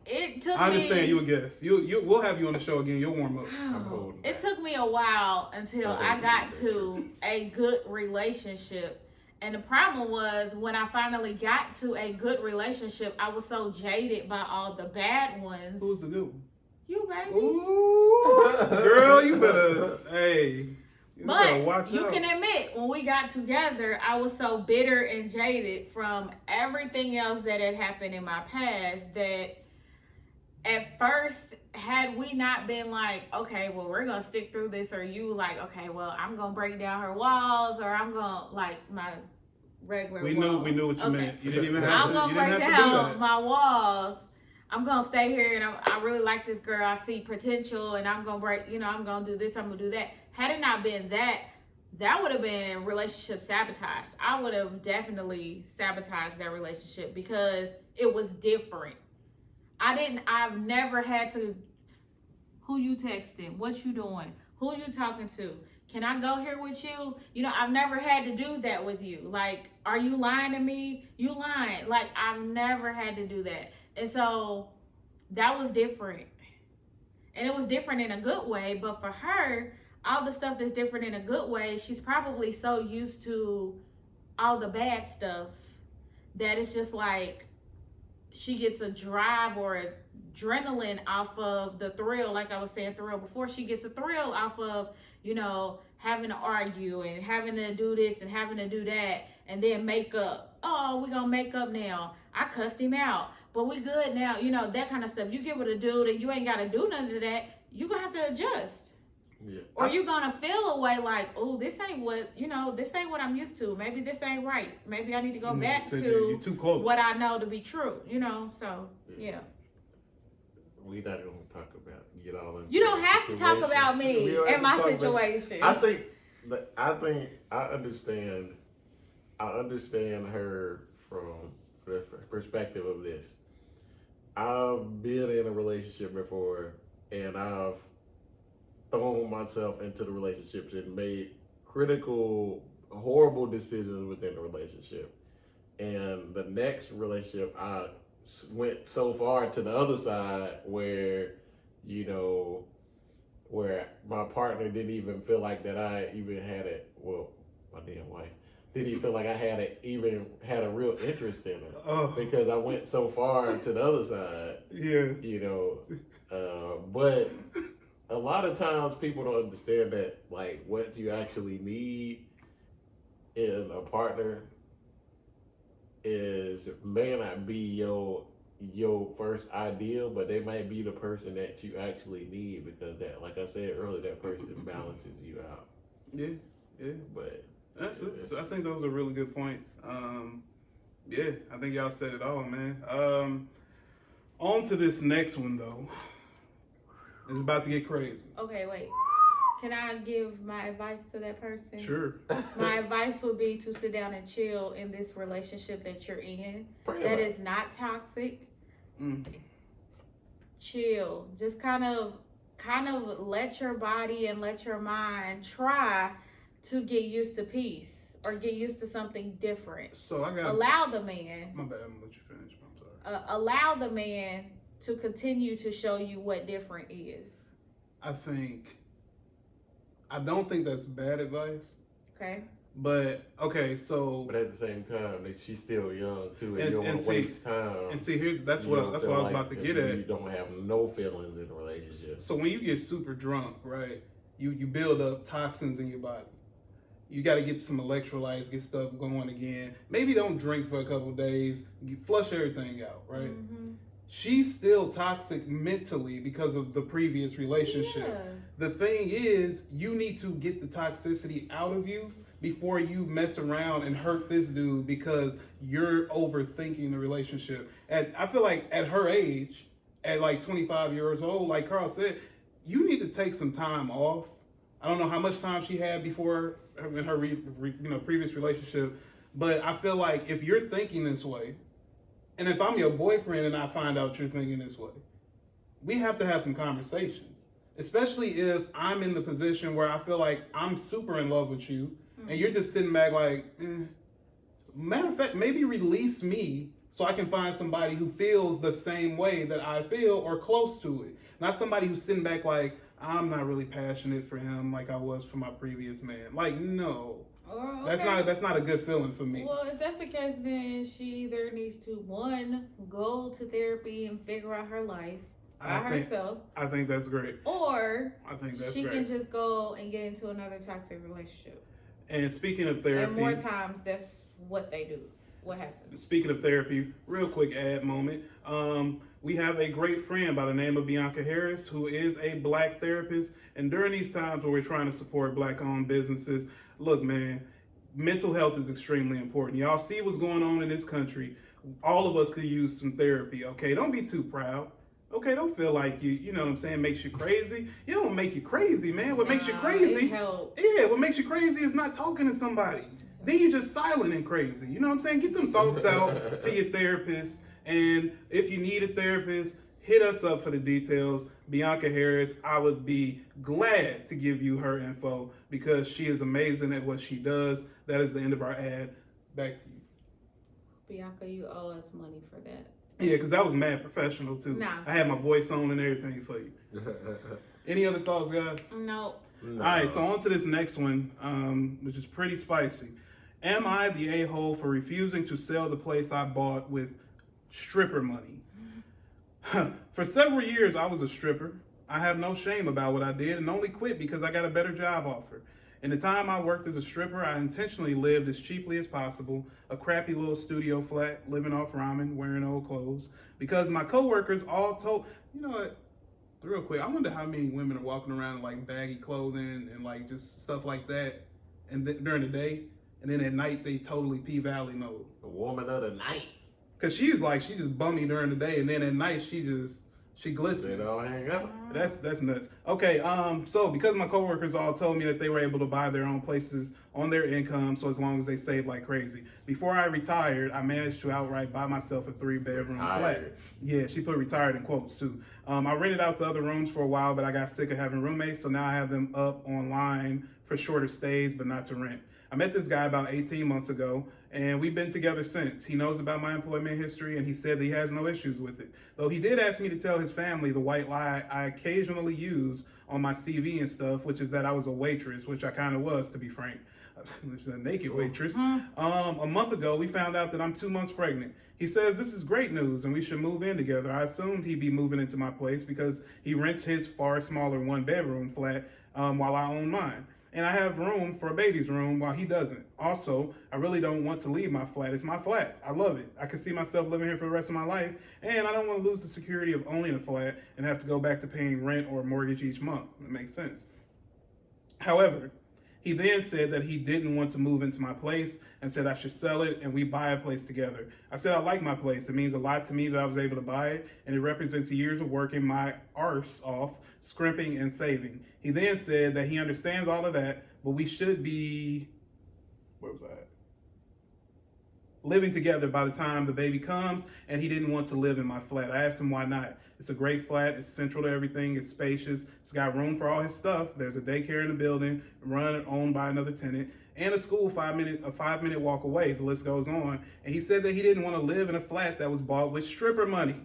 It took me. I understand you a guest. We'll have you on the show again. You'll warm up. It took me a while until I got to a good relationship. And the problem was when I finally got to a good relationship, I was so jaded by all the bad ones. Who's the good one? You, baby. Ooh, girl, you better, hey. But you can admit, when we got together, I was so bitter and jaded from everything else that had happened in my past that at first, had we not been like, okay, well, we're going to stick through this, or you like, okay, well, I'm going to break down her walls, or I'm going to, like, my regular walls. We knew what you meant. You didn't even have I'm to, going to break down my walls. I'm going to stay here, and I really like this girl. I see potential, and I'm going to break, I'm going to do this, I'm going to do that. Had it not been that would have been relationship sabotage. I would have definitely sabotaged that relationship because it was different. I've never had to, who you texting? What you doing? Who you talking to? Can I go here with you? I've never had to do that with you. Like, are you lying to me? You lying. Like, I've never had to do that. And so that was different. And it was different in a good way. But for her, all the stuff that's different in a good way, she's probably so used to all the bad stuff, that it's just like she gets a drive or adrenaline off of the thrill. Like I was saying, thrill before, she gets a thrill off of, you know, having to argue and having to do this and having to do that, and then make up. Oh, we're gonna make up now. I cussed him out, but we good now. You know, that kind of stuff. You get with a dude and you ain't gotta do none of that, you're gonna have to adjust. Yeah. Or you're gonna feel a way like, oh, this ain't what, you know, this ain't what I'm used to. Maybe this ain't right. Maybe I need to go back So to you're too close. what I know to be true, you know. So yeah. We not gonna talk about get all into. You don't have to talk about situations. We me don't have and to my talk about- situation. I understand. I understand her from the perspective of this. I've been in a relationship before, and I've thrown myself into the relationships and made critical, horrible decisions within the relationship. And the next relationship, I went so far to the other side where, you know, where my partner didn't even feel like that I even had it. Well, my damn wife didn't even feel like I even had a real interest in her because I went so far to the other side. Yeah. You know, but a lot of times people don't understand that, like, what you actually need in a partner may not be your first ideal, but they might be the person that you actually need, because that, like I said earlier, that person balances you out. Yeah. But I think those are really good points. Yeah, I think y'all said it all, man. On to this next one though. It's about to get crazy. Okay, wait. Can I give my advice to that person? Sure. My advice would be to sit down and chill in this relationship that you're in. That is not toxic. Chill. Just kind of let your body and let your mind try to get used to peace or get used to something different. So I got allow the man. My bad. I'm gonna let you finish. I'm sorry. Allow the man to continue to show you what different is. I don't think that's bad advice. Okay. But okay, so at the same time, she's still young too, and you don't and want to waste time. And see, that's what I was about to get at. You don't have no feelings in a relationship. So when you get super drunk, right? You build up toxins in your body. You got to get some electrolytes, get stuff going again. Maybe don't drink for a couple of days. Flush everything out, right? Mm-hmm. She's still toxic mentally because of the previous relationship. Yeah. The thing is, you need to get the toxicity out of you before you mess around and hurt this dude because you're overthinking the relationship. I feel like at her age, at like 25 years old, like Karl said, you need to take some time off. I don't know how much time she had before in her previous relationship, but I feel like if you're thinking this way, and if I'm your boyfriend and I find out you're thinking this way, we have to have some conversations. Especially if I'm in the position where I feel like I'm super in love with you, and you're just sitting back like, matter of fact, maybe release me so I can find somebody who feels the same way that I feel or close to it. Not somebody who's sitting back like, I'm not really passionate for him like I was for my previous man. Like, no. Oh, okay. That's not a good feeling for me. Well, if that's the case, then she either needs to, one, go to therapy and figure out her life by herself. I think that's great. Or I think that's she great. can just go and get into another toxic relationship. And speaking of therapy, and more times that's what they do. What happens? Speaking of therapy, real quick ad moment. We have a great friend by the name of Bianca Harris, who is a Black therapist. And during these times where we're trying to support Black-owned businesses, look, man, mental health is extremely important. Y'all see what's going on in this country. All of us could use some therapy, okay? Don't be too proud. Okay, don't feel like you know what I'm saying, makes you crazy. You don't make you crazy, man. What makes you crazy? What makes you crazy is not talking to somebody. Then you're just silent and crazy. You know what I'm saying? Get them thoughts out to your therapist. And if you need a therapist, hit us up for the details. Bianca Harris, I would be glad to give you her info because she is amazing at what she does. That is the end of our ad. Back to you. Bianca, you owe us money for that. Yeah, because that was mad professional too. Nah. I had my voice on and everything for you. Any other thoughts, guys? No. All right, so on to this next one, which is pretty spicy. Am I the a-hole for refusing to sell the place I bought with stripper money? For several years, I was a stripper. I have no shame about what I did and only quit because I got a better job offer. In the time I worked as a stripper, I intentionally lived as cheaply as possible, a crappy little studio flat, living off ramen, wearing old clothes, because my coworkers all told, you know what, real quick, I wonder how many women are walking around in like baggy clothing and like just stuff like that and during the day, and then at night they totally P-Valley mode. The woman of the night. Cause she's just bummy during the day, and then at night she glistens. They all hang up. That's nuts. Okay, so because my coworkers all told me that they were able to buy their own places on their income, so as long as they saved like crazy. Before I retired, I managed to outright buy myself a 3-bedroom flat. Yeah, she put retired in quotes too. I rented out the other rooms for a while, but I got sick of having roommates, so now I have them up online for shorter stays, but not to rent. I met this guy about 18 months ago, and we've been together since. He knows about my employment history, and he said that he has no issues with it. Though he did ask me to tell his family the white lie I occasionally use on my CV and stuff, which is that I was a waitress, which I kind of was, to be frank. Which is a naked waitress. A month ago, we found out that I'm 2 months pregnant. He says this is great news and we should move in together. I assumed he'd be moving into my place because he rents his far smaller 1-bedroom flat while I own mine. And I have room for a baby's room while he doesn't. Also, I really don't want to leave my flat. It's my flat. I love it. I can see myself living here for the rest of my life, and I don't want to lose the security of owning a flat and have to go back to paying rent or mortgage each month. It makes sense. However, he then said that he didn't want to move into my place and said I should sell it and we buy a place together. I said I like my place. It means a lot to me that I was able to buy it, and it represents years of working my arse off, scrimping and saving. He then said that he understands all of that, but we should be, where was I at? Living together by the time the baby comes, and he didn't want to live in my flat. I asked him why not. It's a great flat. It's central to everything. It's spacious. It's got room for all his stuff. There's a daycare in the building, run and owned by another tenant, and a school a 5-minute walk away. The list goes on. And he said that he didn't want to live in a flat that was bought with stripper money.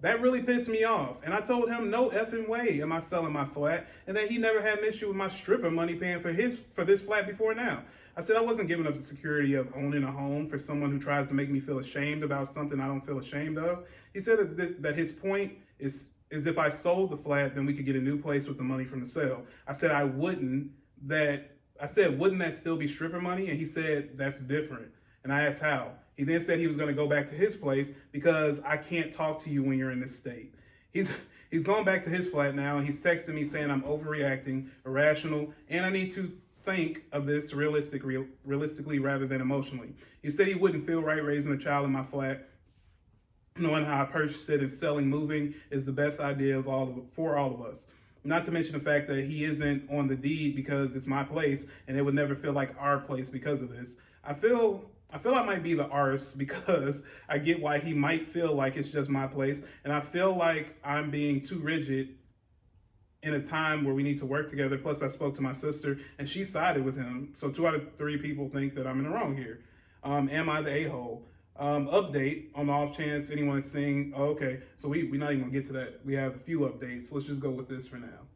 That really pissed me off. And I told him no effing way am I selling my flat, and that he never had an issue with my stripper money paying for this flat before now. I said I wasn't giving up the security of owning a home for someone who tries to make me feel ashamed about something I don't feel ashamed of. He said that his point is if I sold the flat, then we could get a new place with the money from the sale. I said wouldn't that still be stripper money? And he said that's different. And I asked how. He then said he was going to go back to his place because I can't talk to you when you're in this state. He's gone back to his flat now, and he's texting me saying I'm overreacting, irrational, and I need to think of this realistically rather than emotionally. He said he wouldn't feel right raising a child in my flat, knowing how I purchased it and selling moving is the best idea for all of us. Not to mention the fact that he isn't on the deed because it's my place, and it would never feel like our place because of this. I feel I might be the arse because I get why he might feel like it's just my place, and I feel like I'm being too rigid in a time where we need to work together. Plus, I spoke to my sister, and she sided with him. So 2 out of 3 people think that I'm in the wrong here. Am I the a-hole? Update on the off chance anyone is saying, oh, okay, so we're not even gonna get to that. We have a few updates. Let's just go with this for now.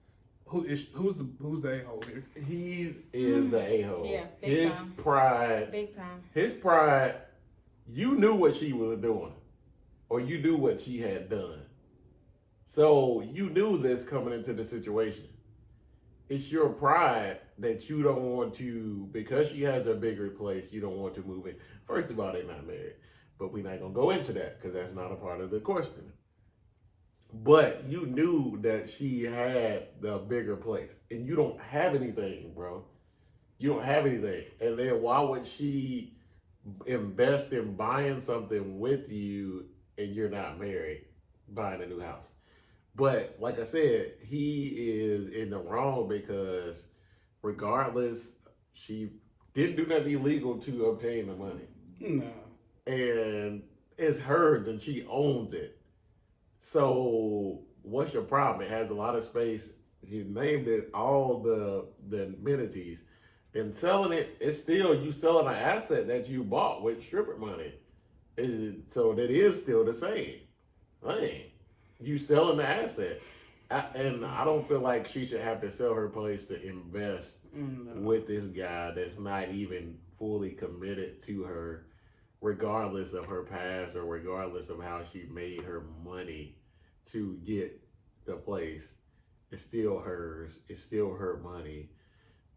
Who's the a-hole here? He is the a-hole. Yeah, his time. Pride. Big time. His pride. You knew what she was doing, or you knew what she had done. So you knew this coming into the situation. It's your pride that you don't want to, because she has a bigger place, you don't want to move in. First of all, they're not married, but we're not going to go into that because that's not a part of the question. But you knew that she had the bigger place, and you don't have anything, bro. You don't have anything. And then why would she invest in buying something with you and you're not married, buying a new house? But like I said, he is in the wrong because regardless, she didn't do nothing illegal to obtain the money. No. And it's hers and she owns it. So what's your problem? It has a lot of space. You named it all the amenities. And selling it, it's still, you selling an asset that you bought with stripper money. So that is still the same. Hey. You selling the asset. And I don't feel like she should have to sell her place to invest with this guy that's not even fully committed to her, regardless of her past or regardless of how she made her money to get the place. It's still hers. It's still her money.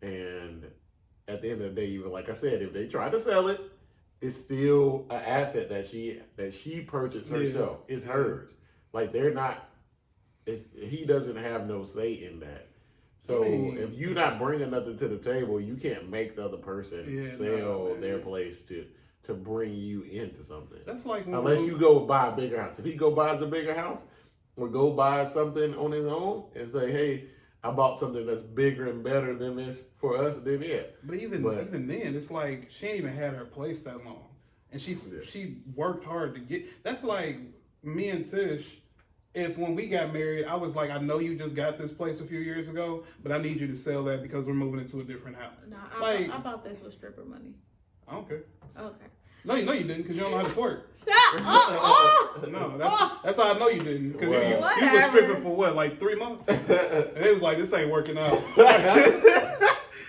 And at the end of the day, even like I said, if they try to sell it, it's still an asset that she purchased herself. Yeah. It's hers. Like they're not. He doesn't have no say in that. So if you're not bringing nothing to the table, you can't make the other person sell their place to bring you into something. That's like unless you go buy a bigger house. If he go buys a bigger house or go buy something on his own and say, hey, I bought something that's bigger and better than this for us, then yeah. But even then, it's like she ain't even had her place that long. And she worked hard to get. That's like me and Tish. If when we got married, I was like, I know you just got this place a few years ago, but I need you to sell that because we're moving into a different house. No, I bought this with stripper money. I don't care. Okay. No, you didn't because you don't know how to twerk. Shut up! No, that's how I know you didn't. Because you was stripping for what, like 3 months? And it was like, this ain't working out.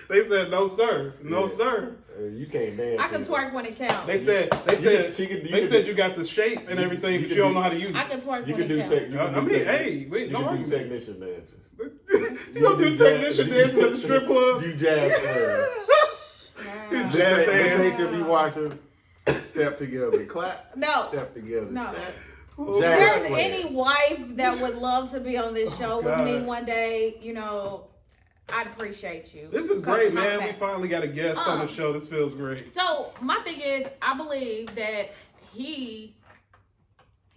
They said, no, sir. No, sir. You can't dance. I can twerk when it counts. They said you got the shape and everything, but you don't know how to use it. I can twerk when it counts. I mean, hey, wait, you can do technician dances. You don't do technician dances at the strip club? Do jazz hands. Jazz hands. HMB watching. Step together, clap. No. Step together. No. Step. If there's any wife that would love to be on this show with me one day, I'd appreciate you. This is great, man. We finally got a guest on the show. This feels great. So my thing is, I believe that he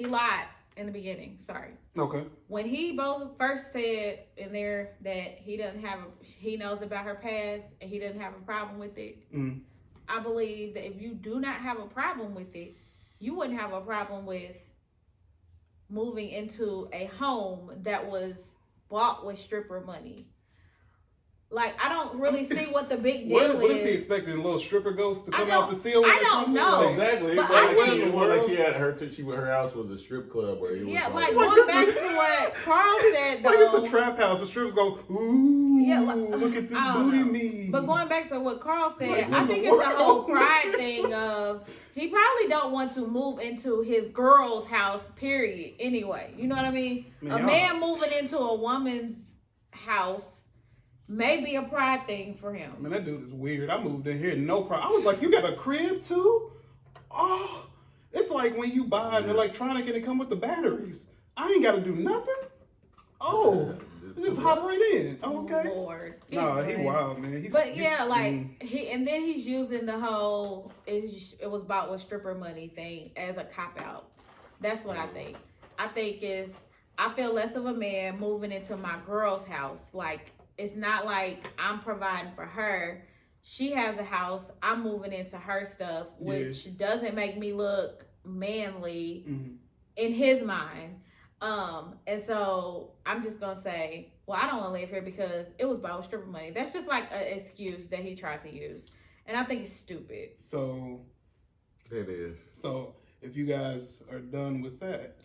lied in the beginning. Sorry. Okay. When he both first said in there that he knows about her past and he doesn't have a problem with it. Mm. I believe that if you do not have a problem with it, you wouldn't have a problem with moving into a home that was bought with stripper money. Like, I don't really see what the big deal is. What is he expecting? A little stripper ghost to come out the ceiling? I don't know. Exactly. But I think like she had her house was a strip club where he was like going back to what Karl said though. Like it's a trap house. The strippers go, ooh, look at this booty meat. But going back to what Karl said, I think it's a whole pride thing of he probably don't want to move into his girl's house, period, anyway. You know what I mean? A man moving into a woman's house may be a pride thing for him. Man, that dude is weird. I moved in here, no problem. I was like, you got a crib too? Oh, it's like when you buy an electronic and it come with the batteries. I ain't got to do nothing. Oh, just hop right in. Okay. Lord. No, he wild, man. He's using the whole it was bought with stripper money thing as a cop out. That's what I think. I feel less of a man moving into my girl's house. Like, it's not like I'm providing for her. She has a house. I'm moving into her stuff, which doesn't make me look manly in his mind. And so I'm just going to say, well, I don't want to live here because it was bought with stripper money. That's just like an excuse that he tried to use. And I think it's stupid. So. It is. So if you guys are done with that,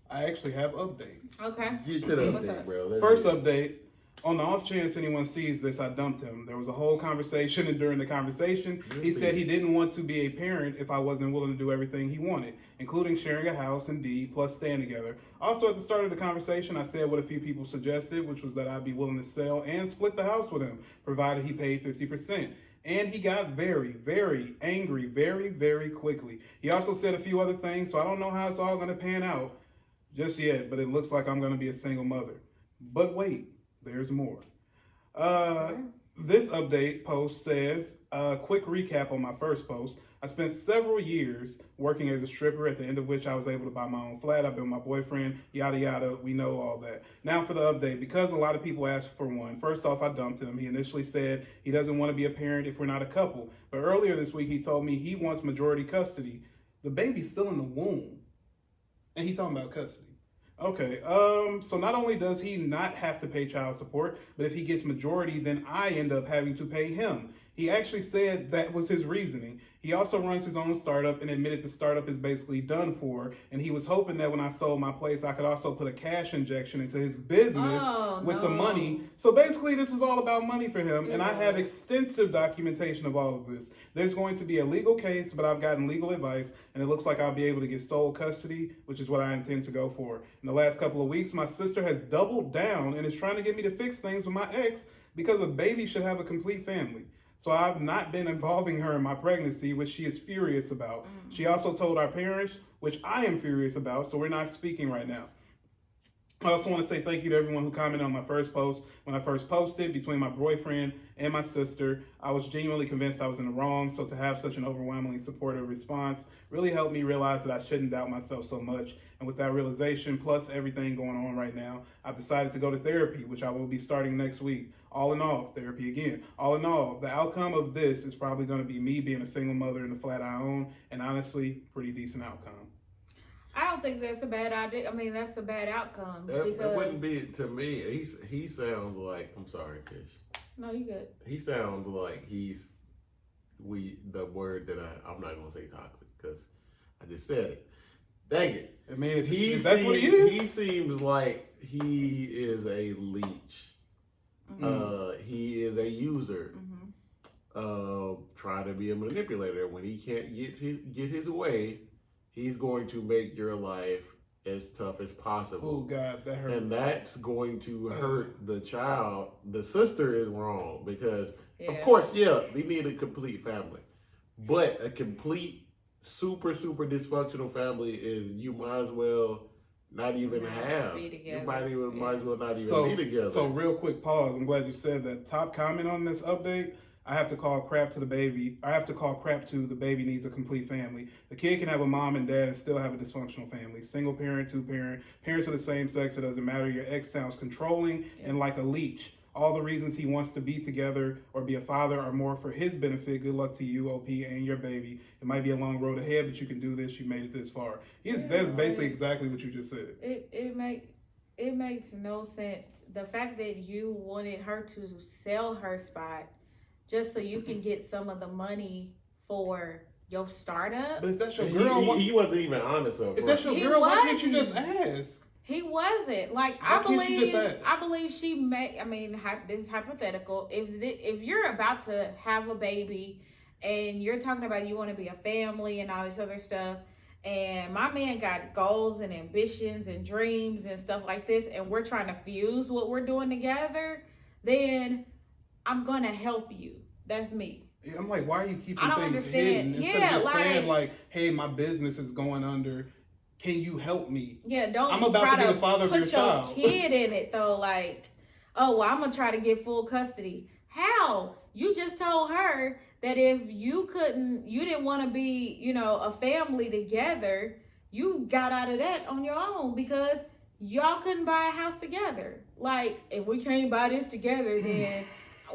I actually have updates. Okay. Get to the update, bro. First update. On the off chance anyone sees this, I dumped him. There was a whole conversation, and during the conversation, he said he didn't want to be a parent if I wasn't willing to do everything he wanted, including sharing a house and deed, plus staying together. Also, at the start of the conversation, I said what a few people suggested, which was that I'd be willing to sell and split the house with him, provided he paid 50%. And he got very, very angry very, very quickly. He also said a few other things, so I don't know how it's all going to pan out just yet, but it looks like I'm going to be a single mother. But wait. There's more. This update post says, quick recap on my first post. I spent several years working as a stripper, at the end of which I was able to buy my own flat. I've been my boyfriend, yada, yada. We know all that. Now for the update. Because a lot of people asked for one, first off, I dumped him. He initially said he doesn't want to be a parent if we're not a couple. But earlier this week, he told me he wants majority custody. The baby's still in the womb. And he's talking about custody. Okay, so not only does he not have to pay child support, but if he gets majority, then I end up having to pay him. He actually said that was his reasoning. He also runs his own startup and admitted the startup is basically done for, and he was hoping that when I sold my place, I could also put a cash injection into his business with the money. So basically, this is all about money for him, and I have extensive documentation of all of this. There's going to be a legal case, but I've gotten legal advice, and it looks like I'll be able to get sole custody, which is what I intend to go for. In the last couple of weeks, my sister has doubled down and is trying to get me to fix things with my ex because a baby should have a complete family. So I've not been involving her in my pregnancy, which she is furious about. She also told our parents, which I am furious about, so we're not speaking right now. I also want to say thank you to everyone who commented on my first post. When I first posted, between my boyfriend and my sister, I was genuinely convinced I was in the wrong, so to have such an overwhelmingly supportive response really helped me realize that I shouldn't doubt myself so much. And with that realization, plus everything going on right now, I've decided to go to therapy, which I will be starting next week. All in all, therapy again. All in all, the outcome of this is probably going to be me being a single mother in the flat I own, and honestly, pretty decent outcome. I don't think that's a bad idea. I mean, that's a bad outcome. It wouldn't be to me. He sounds like, I'm sorry, Tish. No, you good. He sounds like the word that I'm not gonna say toxic because I just said it. Dang it. I mean, if that's what he is. He seems like he is a leech. Mm-hmm. He is a user. Mm-hmm. Trying to be a manipulator. When he can't get his way, he's going to make your life as tough as possible. Oh God, that hurts. And that's going to hurt the child. The sister is wrong because, of course, we need a complete family. But a complete, super, super dysfunctional family is you might as well not even have. You might as well not even be together. So real quick pause. I'm glad you said that. Top comment on this update. I have to call crap to the baby. I have to call crap to the baby needs a complete family. The kid can have a mom and dad and still have a dysfunctional family. Single parent, two parent, parents of the same sex, it doesn't matter. Your ex sounds controlling and like a leech. All the reasons he wants to be together or be a father are more for his benefit. Good luck to you, OP, and your baby. It might be a long road ahead, but you can do this. You made it this far. That's basically exactly what you just said. It makes no sense. The fact that you wanted her to sell her spot just so you can get some of the money for your startup. But if that's your girl, he wasn't even honest of it. If that's your girl, why can't you just ask? He wasn't. Like, I believe she may. I mean, this is hypothetical. If you're about to have a baby and you're talking about you want to be a family and all this other stuff, and my man got goals and ambitions and dreams and stuff like this, and we're trying to fuse what we're doing together, then I'm gonna help you. That's me. Yeah, I'm like, why are you keeping I don't things understand. hidden? Instead of just saying like, hey, my business is going under. Can you help me? Yeah, don't. I'm about try to be the father of your child. Put your kid in it though. Like, oh, well, I'm gonna try to get full custody. How? You just told her that if you didn't want to be, a family together, you got out of that on your own because y'all couldn't buy a house together. Like, if we can't buy this together, then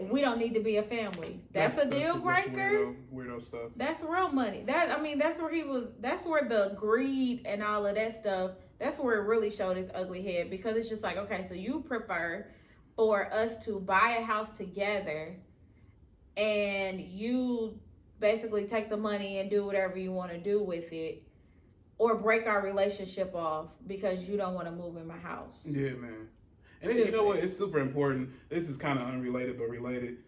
we don't need to be a family. That's a deal breaker. Weirdo stuff. That's real money. That's where the greed and all of that stuff, that's where it really showed its ugly head, because it's just like, okay, so you prefer for us to buy a house together and you basically take the money and do whatever you want to do with it, or break our relationship off because you don't want to move in my house. Yeah, man. And you know what? It's super important. This is kind of unrelated, but related.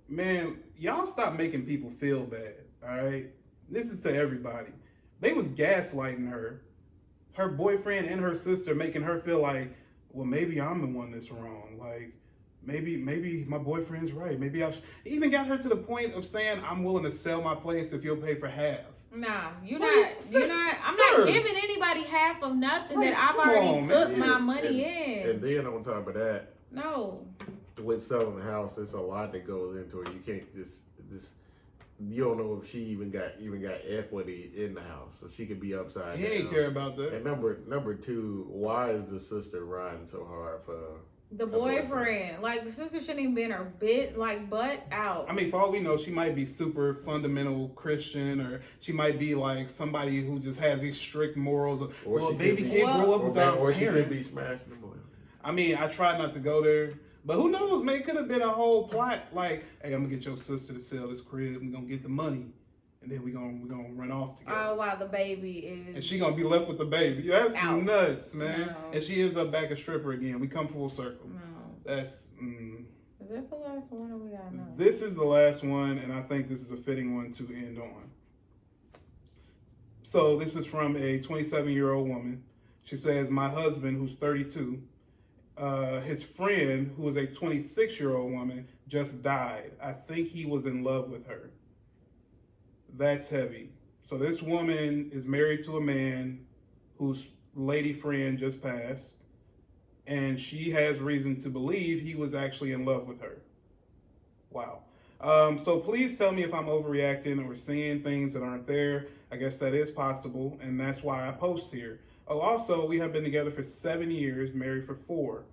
Man, y'all stop making people feel bad, all right? This is to everybody. They was gaslighting her. Her boyfriend and her sister making her feel like, well, maybe I'm the one that's wrong. Like, maybe my boyfriend's right. Maybe even got her to the point of saying, I'm willing to sell my place if you'll pay for half. Nah, I'm not giving anybody half of nothing that I've already put my money in. And then on top of that, no. With selling the house, there's a lot that goes into it. You can't just you don't know if she even got equity in the house, so she could be upside down. He ain't care about that. And number two, why is the sister riding so hard for the boyfriend? Like, the sister shouldn't even been her butt out. I mean, for all we know, she might be super fundamental Christian, or she might be like somebody who just has these strict morals. Or baby can't grow up without parents. Or she could be smashing the boy. I mean, I try not to go there, but who knows? Man, it could have been a whole plot. Like, hey, I'm gonna get your sister to sell this crib. We're gonna get the money, and then we're gonna run off together. Oh, wow, the baby is. And she gonna be left with the baby. That's out. Nuts, man. No. And she ends up back a stripper again. We come full circle. No. That's Is that the last one or we got another? This is the last one, and I think this is a fitting one to end on. So this is from a 27-year-old woman. She says, my husband, who's 32, his friend, who is a 26-year-old woman, just died. I think he was in love with her. That's heavy. So this woman is married to a man whose lady friend just passed, and she has reason to believe he was actually in love with her. Wow. So please tell me if I'm overreacting or seeing things that aren't there. I guess that is possible, and that's why I post here. Oh, also, we have been together for 7 years, married for 4.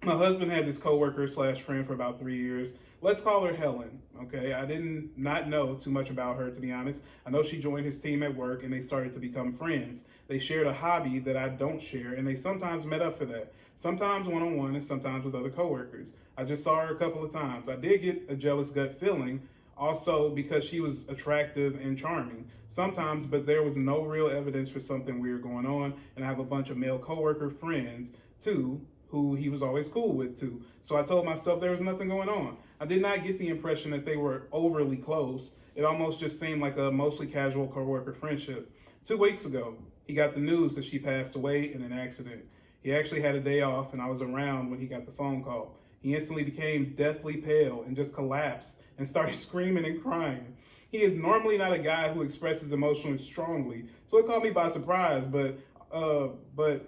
My husband had this coworker / friend for about 3 years. Let's call her Helen, okay? I did not know too much about her, to be honest. I know she joined his team at work, and they started to become friends. They shared a hobby that I don't share, and they sometimes met up for that. Sometimes one-on-one and sometimes with other coworkers. I just saw her a couple of times. I did get a jealous gut feeling, also because she was attractive and charming. Sometimes, but there was no real evidence for something weird going on, and I have a bunch of male coworker friends, too, who he was always cool with, too. So I told myself there was nothing going on. I did not get the impression that they were overly close. It almost just seemed like a mostly casual coworker friendship. 2 weeks ago, he got the news that she passed away in an accident. He actually had a day off, and I was around when he got the phone call. He instantly became deathly pale and just collapsed and started screaming and crying. He is normally not a guy who expresses emotions strongly, so it caught me by surprise, but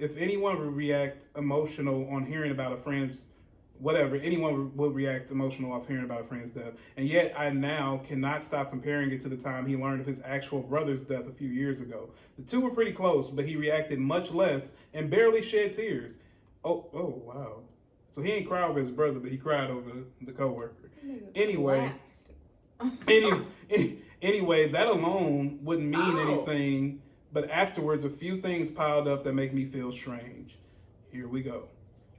if anyone would react emotional on hearing about a friend's anyone would react emotional off hearing about a friend's death. And yet I now cannot stop comparing it to the time he learned of his actual brother's death a few years ago. The two were pretty close, but he reacted much less and barely shed tears. Oh, wow. So he ain't cried over his brother, but he cried over the coworker. Anyway, anyway, that alone wouldn't mean anything, but afterwards a few things piled up that make me feel strange. Here we go.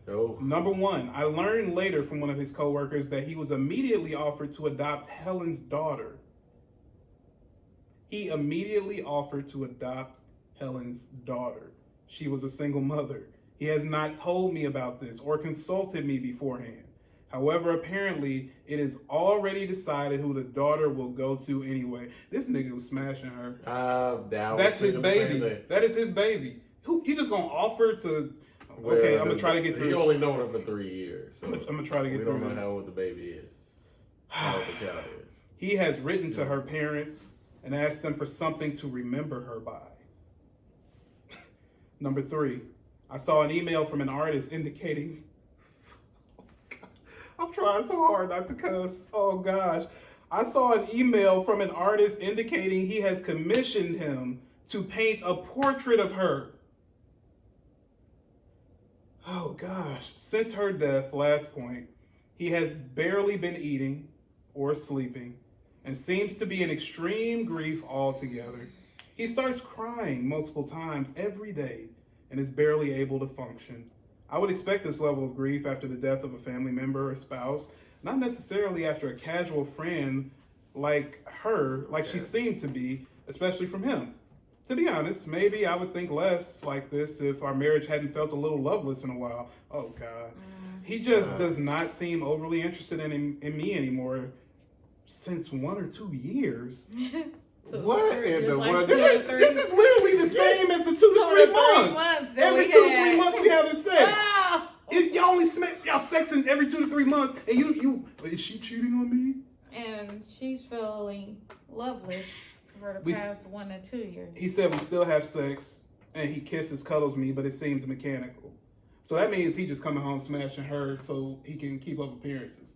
Oh. Number 1, I learned later from one of his coworkers that he was immediately offered to adopt Helen's daughter. He immediately offered to adopt Helen's daughter. She was a single mother. He has not told me about this or consulted me beforehand. However, apparently, it is already decided who the daughter will go to anyway. This nigga was smashing her. That's his baby. That is his baby. You just gonna offer to... Okay, I'm going to try to get through. He only known her for 3 years. So I'm going to try to get through this. We don't know how old the baby is. How old the child is. He has written to her parents and asked them for something to remember her by. Number 3, I saw an email from an artist indicating... I'm trying so hard not to cuss. Oh, gosh. I saw an email from an artist indicating he has commissioned him to paint a portrait of her. Oh gosh, since her death, last point, he has barely been eating or sleeping and seems to be in extreme grief altogether. He starts crying multiple times every day and is barely able to function. I would expect this level of grief after the death of a family member or spouse, not necessarily after a casual friend like her, she seemed to be, especially from him. To be honest, maybe I would think less like this if our marriage hadn't felt a little loveless in a while. Oh, God. He just does not seem overly interested in me anymore since 1 or 2 years. So what in the world? This is literally the same as the 2 to 3 months. Every 2 to 3 months we having sex. Oh. Y'all sexing every 2 to 3 months, and you is she cheating on me? And she's feeling loveless for the past 1 or 2 years. He said we still have sex, and he kisses, cuddles me, but it seems mechanical. So that means he just coming home smashing her so he can keep up appearances.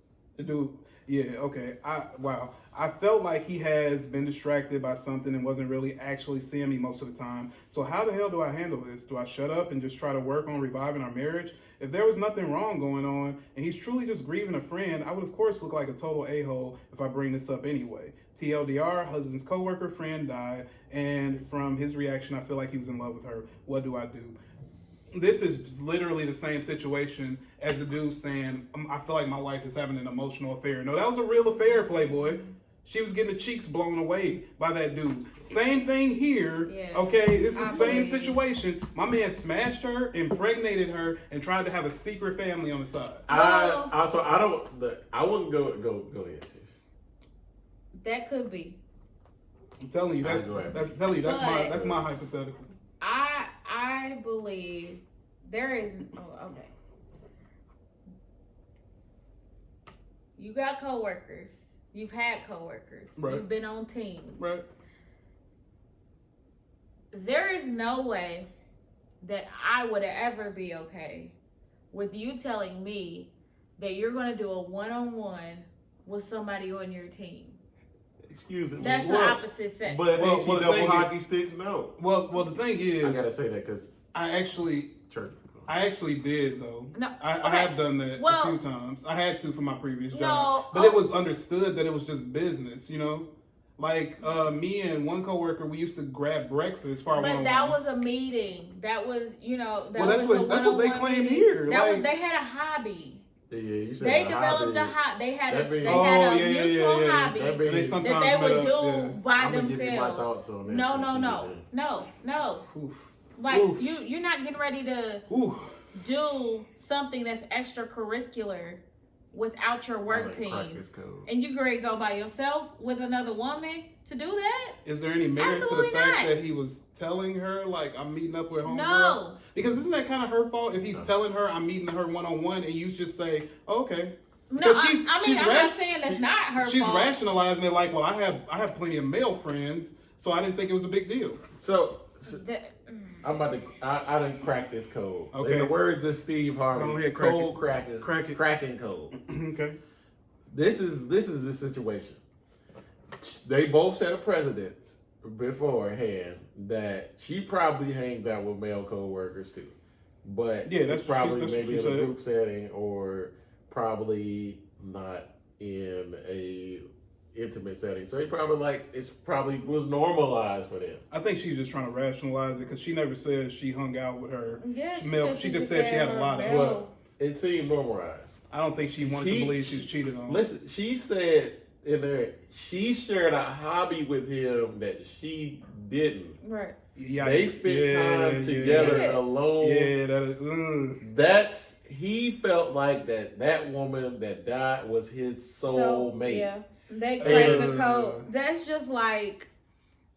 I felt like he has been distracted by something and wasn't really actually seeing me most of the time. So how the hell do I handle this? Do I shut up and just try to work on reviving our marriage? If there was nothing wrong going on and he's truly just grieving a friend, I would of course look like a total a-hole if I bring this up anyway. TLDR, husband's coworker friend died, and from his reaction, I feel like he was in love with her. What do I do? This is literally the same situation as the dude saying, I feel like my wife is having an emotional affair. No, that was a real affair, Playboy. She was getting the cheeks blown away by that dude. Same thing here. Yeah. Okay, it's the same believe. situation. My man smashed her, impregnated her, and tried to have a secret family on the side. Well- I wouldn't go ahead. Tish. That could be. I'm telling you, that's But- my hypothetical. I believe there is. Oh, okay. You got coworkers. You've had coworkers. Right. You've been on teams. Right. There is no way that I would ever be okay with you telling me that you're going to do a one-on-one with somebody on your team. Excuse me. That's the opposite sex. But Well, ain't she well, the double thing hockey sticks? No. Well, the thing is, I gotta say that because I actually did though. No, I okay. have done that Well- a few times. I had to for my previous job, No, but it was understood that it was just business, you know. Like me and one coworker, we used to grab breakfast for our But one-on-one. that was a meeting. That was, that Well, that's was what- a that's what they one-on-one claim meeting. here, That like- was, they had a hobby. yeah, you said They a developed hobby. They had That a means- they Oh, had a yeah, yeah, mutual yeah. hobby That And they means- sometimes that they would met up, do yeah. by I'm gonna give you my themselves. thoughts on this. No, since no, you no, did. no. Oof. Like Oof. you're not getting ready to Ooh. do something that's extracurricular without your work I'm gonna crack team, this code. and you ready to go by yourself with another woman to do that? Is there any merit to the Absolutely fact not. that he was telling her like I'm meeting up with homegirl? No. Because isn't that kind of her fault if he's No. telling her I'm meeting her one-on-one and you just say, oh, okay. No, Because I she's mean I'm rash- not saying that's not her She's fault. rationalizing it like, well, I have plenty of male friends, so I didn't think it was a big deal. So That- I'm about to. I didn't crack this code. Okay. In the words of Steve Harvey, Go ahead, crack code it. cracking, Crack it. cracking code. Okay. This is the situation. They both set a precedence beforehand that she probably hangs out with male co-workers too, but Yeah, that's it's probably what she maybe in a said. group setting or probably not in a intimate setting. So he probably it's probably was normalized for them. I think she's just trying to rationalize it because she never said she hung out with her. Yeah, She just said she had a lot of male. Well, it seemed normalized. I don't think she wanted to believe she's cheated on. Listen, she said in there she shared a hobby with him that she didn't. Right. Yeah, They spent time together Yeah. alone. Yeah, that is. That's he felt like that woman that died was his soul mate. Yeah, they cracked the Uh, code. That's just like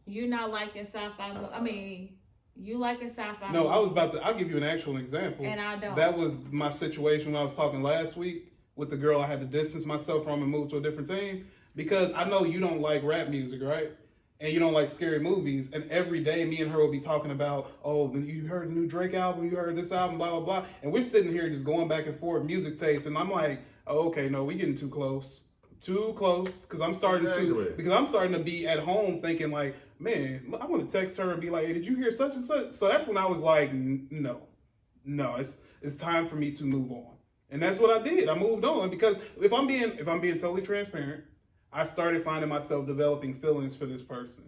you not liking sci-fi. I mean, you liking sci-fi. No, I was movies, about to. I'll give you an actual example. and I don't. That was my situation when I was talking last week with the girl I had to distance myself from and move to a different team because I know you don't like rap music, right? And you don't like scary movies. And every day, me and her will be talking about, oh, you heard the new Drake album, you heard this album, blah, blah, blah. And we're sitting here just going back and forth, music taste. And I'm like, oh, okay, no, we getting too close. Too close. Because I'm starting to be at home thinking like, man, I want to text her and be like, hey, did you hear such and such? So that's when I was like, no, it's time for me to move on. And that's what I did. I moved on because if I'm being totally transparent, I started finding myself developing feelings for this person.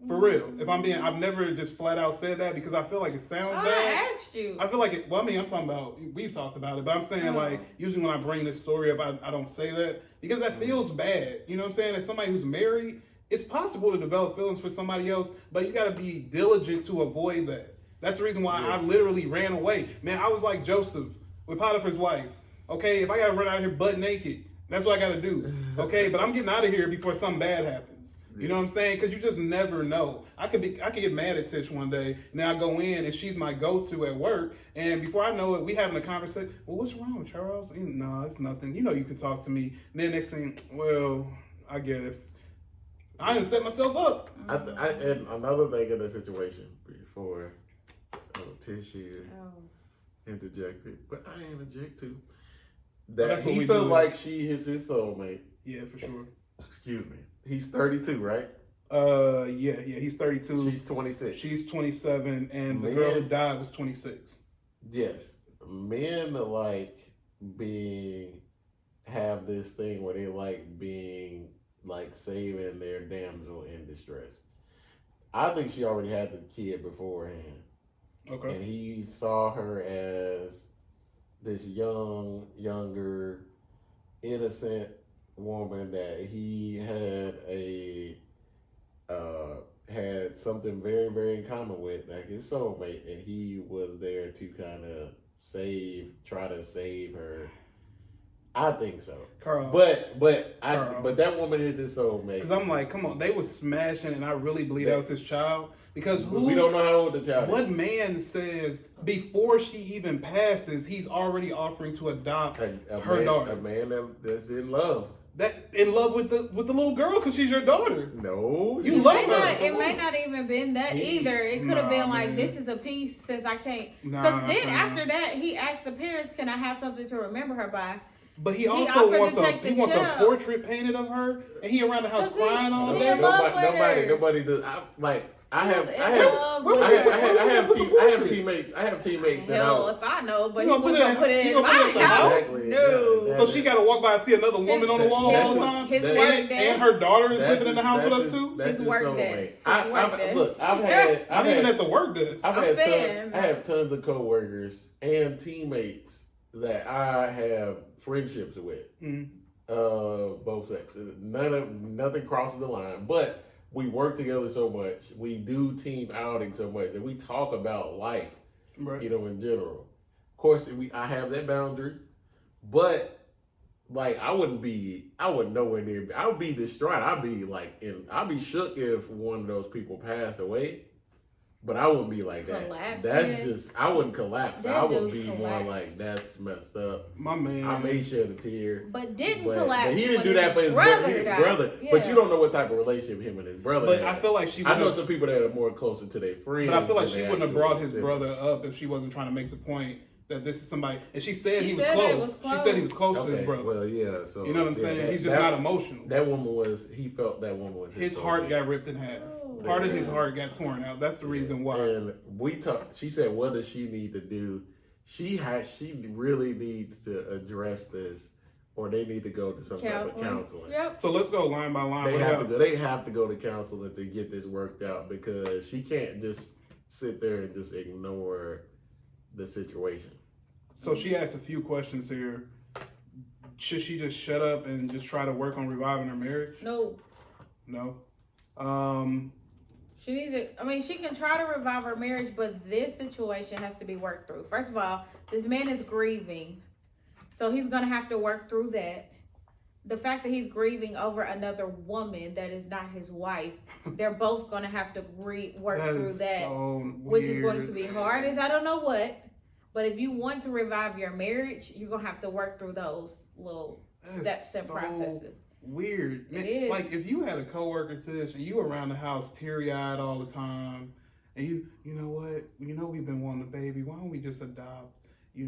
For real. I've never just flat out said that because I feel like it sounds bad. I asked you. I feel like it, I'm talking about, we've talked about it, but I'm saying like, usually when I bring this story up, I don't say that because that feels bad. You know what I'm saying? As somebody who's married, it's possible to develop feelings for somebody else, but you got to be diligent to avoid that. That's the reason why I literally ran away. Man, I was like Joseph with Potiphar's wife. Okay, if I got to run out of here butt naked, that's what I got to do. Okay, but I'm getting out of here before something bad happens. You know what I'm saying? Because you just never know. I could get mad at Tish one day, and then I go in, and she's my go-to at work, and before I know it, we having a conversation. Well, what's wrong, Charles? No, it's nothing. You know you can talk to me. And then next thing, well, I guess. I didn't set myself up. And another thing in the situation before Tish here interjected, but I interject too. That that's what he we felt do. like she is his soulmate. Yeah, for sure. Excuse me. He's 32, right? Yeah, he's 32. She's 26. She's 27, and the Man. girl who died was 26. Yes. Men have this thing where they like being like saving their damsel in distress. I think she already had the kid beforehand. Okay. And he saw her as this younger, innocent woman that he had something very, very in common with, like his soulmate, and he was there to kind of try to save her. I think so. Karl. But Karl. but that woman is his soulmate. Because I'm like, come on, they was smashing, and I really believe that was his child. Because we don't know how old the child what is. What man says before she even passes, he's already offering to adopt her daughter? A man that's in love. That in love with the little girl because she's your daughter. No, you love her. It may not even been that either. It could have been like, this is a piece since I can't. Because then after that, he asked the parents, "Can I have something to remember her by?" But he also wants a portrait painted of her, and he around the house crying all day. Nobody does. I have teammates. Hell, if I know, but he was gonna put it in my house. Exactly, No. yeah, so she got to walk by and see another woman on the wall all the time. His work desk. And her daughter is living in the house with us too. His work desk. I've had even at the work desk. I have tons of coworkers and teammates that I have friendships with, both sexes. Nothing crosses the line, but we work together so much. We do team outing so much that we talk about life, right. In general. Of course, I have that boundary, but like I wouldn't nowhere near. I would be distraught. I'd be shook if one of those people passed away. But I wouldn't be like that. I wouldn't collapse. I would be more like, that's messed up. My man. I may shed a tear. But collapse. But he didn't do that for his brother. Yeah. But you don't know what type of relationship him and his brother But had. I feel like I know some people that are more closer to their friends. But I feel like she wouldn't have brought his brother up if she wasn't trying to make the point that this is somebody. And she said he was close. She said he was close to his brother. Well, yeah. So you know what I'm saying? He's just not emotional. He felt that woman was his heart got ripped in half. Part of his heart got torn out. That's the reason why. And she said, what does she need to do? She really needs to address this, or they need to go to some type of counseling. Yep. So let's go line by line. They have to go to counseling to get this worked out, because she can't just sit there and just ignore the situation. So she asked a few questions here. Should she just shut up and just try to work on reviving her marriage? No. She needs to. I mean, she can try to revive her marriage, but this situation has to be worked through. First of all, this man is grieving, so he's gonna have to work through that. The fact that he's grieving over another woman that is not his wife, they're both gonna have to work through that, so which is going to be hard as I don't know what. But if you want to revive your marriage, you're gonna have to work through those little steps and processes. Weird. It is. Like if you had a coworker to this and you around the house teary-eyed all the time, and you know what? We've been wanting a baby. Why don't we just adopt? He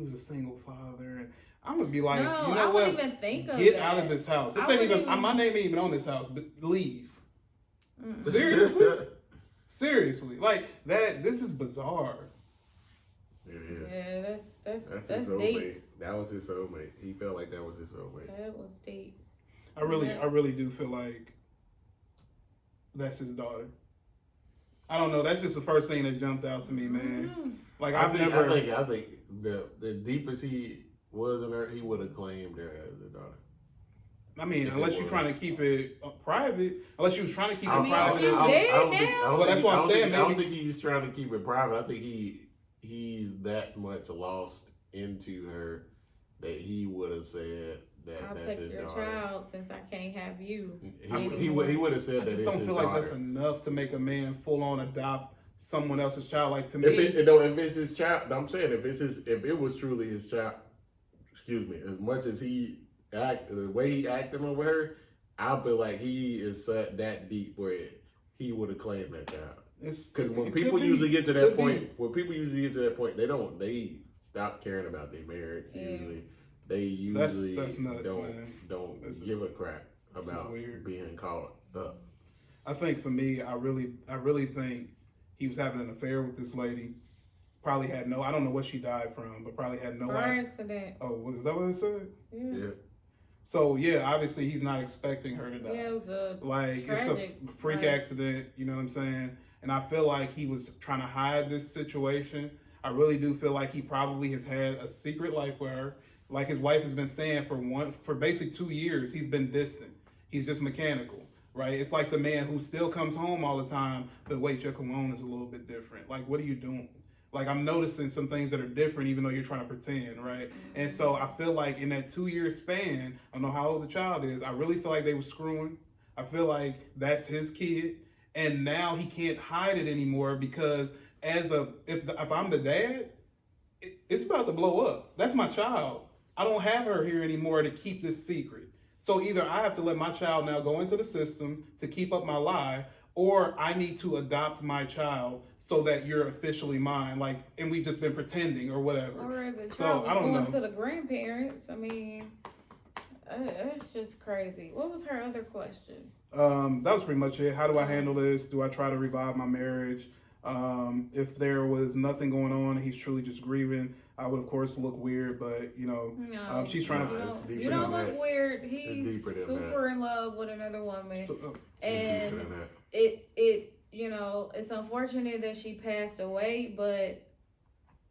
was a single father, and I'm gonna be like, no, you know I what? wouldn't even think of Get that. out of this house. This my name ain't even on this house, but leave. Mm. Seriously, like that. This is bizarre. It is. Yeah, that's his deep. soulmate. That was his soulmate. He felt like that was his soulmate. That was deep. I really do feel like that's his daughter. I don't know. That's just the first thing that jumped out to me, man. Mm-hmm. Like I think the deepest he was in her, he would have claimed her as a daughter. I mean, unless you're trying to keep it private. Unless you was trying to keep it private. She's dead now. Well, that's what I'm saying. I don't think he's trying to keep it private. I think he's that much lost into her that he would have said that I'll that's take his your daughter. Child since I can't have you. He would have said I that. just don't feel like that's enough to make a man full on adopt someone else's child. Like to me, if it's his child, I'm saying if it was truly his child, excuse me, as much as the way he acted over her, I feel like he is that deep where he would have claimed that child. Because when people usually get to that point, they stop caring about their marriage. Yeah. That's nuts, don't give a crap about being caught up. I think for me, I really think he was having an affair with this lady. Probably had I don't know what she died from, but probably had no accident. Oh, is that what it said? Yeah. So yeah, obviously he's not expecting her to die. Yeah, it was a it's a freak accident, you know what I'm saying? And I feel like he was trying to hide this situation. I really do feel like he probably has had a secret life with her. Like his wife has been saying for basically 2 years, he's been distant. He's just mechanical, right? It's like the man who still comes home all the time, but wait, your cologne is a little bit different. Like, what are you doing? Like, I'm noticing some things that are different, even though you're trying to pretend, right? And so I feel like in that 2 year span, I don't know how old the child is. I really feel like they were screwing. I feel like that's his kid, and now he can't hide it anymore because if I'm the dad, it's about to blow up. That's my child. I don't have her here anymore to keep this secret. So either I have to let my child now go into the system to keep up my lie, or I need to adopt my child so that you're officially mine. Like, and we've just been pretending or whatever. Or the child was going to the grandparents. I mean, it's just crazy. What was her other question? That was pretty much it. How do I handle this? Do I try to revive my marriage? If there was nothing going on and he's truly just grieving, I would of course look weird, but she's trying to. You don't look weird. He's super in love with another woman, and it's unfortunate that she passed away, but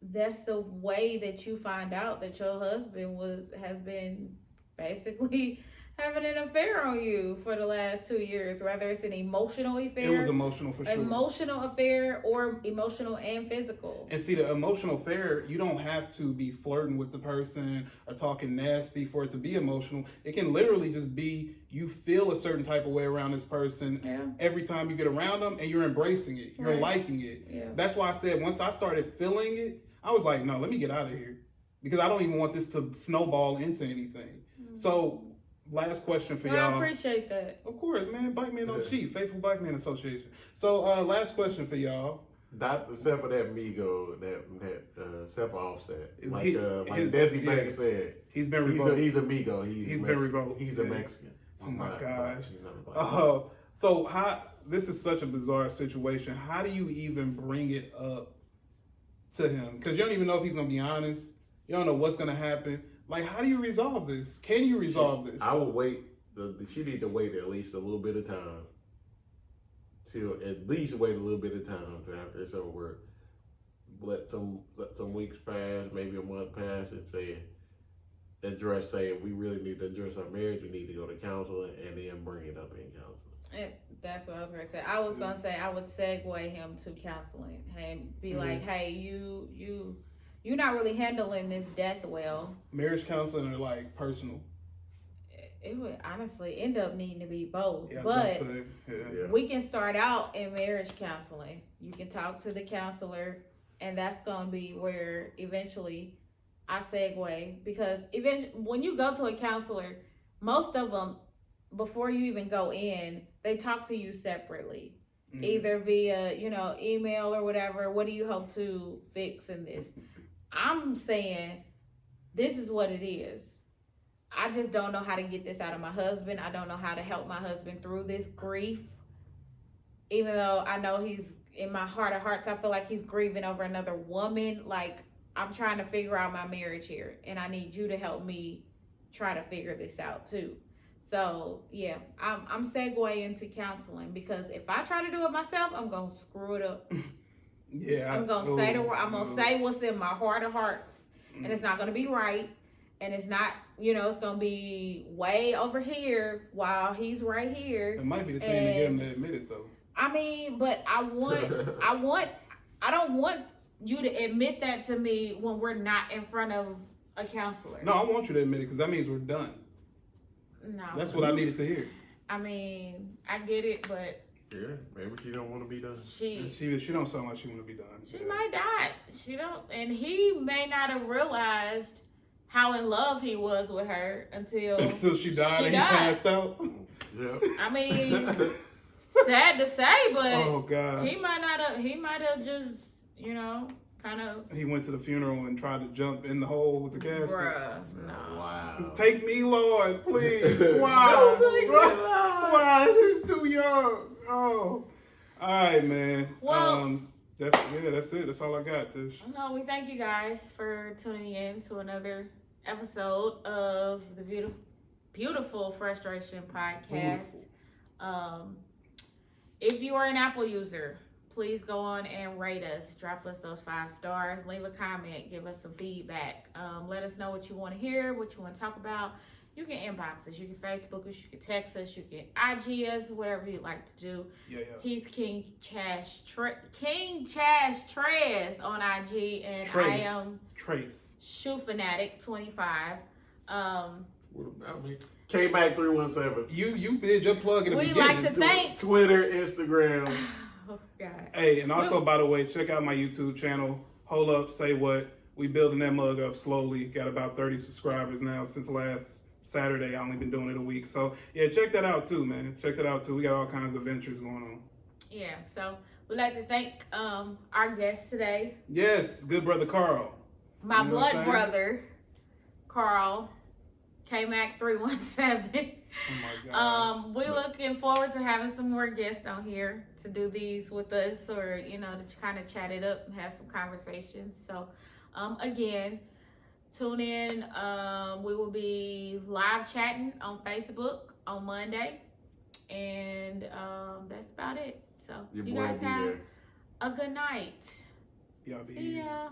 that's the way that you find out that your husband has been basically having an affair on you for the last 2 years, whether it's an emotional affair. It was emotional for sure. Emotional affair or emotional and physical. And see, the emotional affair, you don't have to be flirting with the person or talking nasty for it to be emotional. It can literally just be you feel a certain type of way around this person every time you get around them, and you're embracing it. You're liking it. Yeah. That's why I said once I started feeling it, I was like, no, let me get out of here. Because I don't even want this to snowball into anything. Mm-hmm. So, last question for y'all. I appreciate that. Of course, man. Bike Man don't cheat. Faithful Bike Man Association. So, last question for y'all. Not except for that Migo, that self-offset. Like Desi Banks said. He's been revoked. He's a Migo. He's been revoked. He's a Mexican. Oh my gosh. So this is such a bizarre situation. How do you even bring it up to him? Because you don't even know if he's going to be honest. You don't know what's going to happen. Like, how do you resolve this? Can you resolve this? I would wait. She need to wait at least a little bit of time. At least wait a little bit of time after it's over. Let some weeks pass, maybe a month pass, and say we really need to address our marriage. We need to go to counseling, and then bring it up in counseling. And that's what I was going to say. I was going to say I would segue him to counseling and be like, hey, you're not really handling this death well. Marriage counseling or like personal? It would honestly end up needing to be both. Yeah, but we can start out in marriage counseling. You can talk to the counselor, and that's going to be where eventually I segue. Because when you go to a counselor, most of them, before you even go in, they talk to you separately. Mm-hmm. Either via, email or whatever. What do you hope to fix in this? I'm saying this is what it is. I just don't know how to get this out of my husband. I don't know how to help my husband through this grief. Even though I know he's, in my heart of hearts, I feel like he's grieving over another woman. Like, I'm trying to figure out my marriage here. And I need you to help me try to figure this out too. So, yeah, I'm segueing to counseling. Because if I try to do it myself, I'm going to screw it up. Yeah, I'm gonna say I'm gonna say what's in my heart of hearts, and it's not gonna be right, and it's not, it's gonna be way over here while he's right here. It might be the thing to get him to admit it, though. I mean, but I don't want you to admit that to me when we're not in front of a counselor. No, I want you to admit it because that means we're done. No, that's what I needed to hear. I mean, I get it, but. Yeah, maybe she don't want to be done. She don't sound like she want to be done. She might not. She don't, and he may not have realized how in love he was with her until she died and he passed out. Yeah. I mean, sad to say, but oh god, he might not have. He might have just, kind of. He went to the funeral and tried to jump in the hole with the casket. Bruh, no. Wow. Just take me, Lord, please. Wow. Don't take me, Lord. Wow, she's too young. Oh, all right, man. Well, that's it. That's all I got, Tish. No, we thank you guys for tuning in to another episode of the Beautiful Frustration Podcast. If you are an Apple user, please go on and rate us. Drop us those 5 stars. Leave a comment. Give us some feedback. Let us know what you want to hear, what you want to talk about. You can inbox us. You can Facebook us. You can text us. You can IG us. Whatever you like to do. Yeah. He's King Chash Trez on IG, and I am Trace Shoe Fanatic 25. What about me? K-Mac 317. You did your plug in the We beginning. like to thank. Twitter, Instagram. Oh God. Hey, and also, by the way, check out my YouTube channel. Hold Up, Say What. We building that mug up slowly. Got about 30 subscribers now since last Saturday. I only been doing it a week. So, yeah, check that out too, man. Check that out too. We got all kinds of ventures going on. Yeah, so we'd like to thank our guest today. Yes, good brother Karl. My You know what I'm blood saying? brother, Karl, K-Mac 317. Oh my God. We looking forward to having some more guests on here to do these with us, or to kind of chat it up and have some conversations. So again, tune in. We will be live chatting on Facebook on Monday, and that's about it. So Your you boy guys be have there. a good night. Y'all be See easy. ya.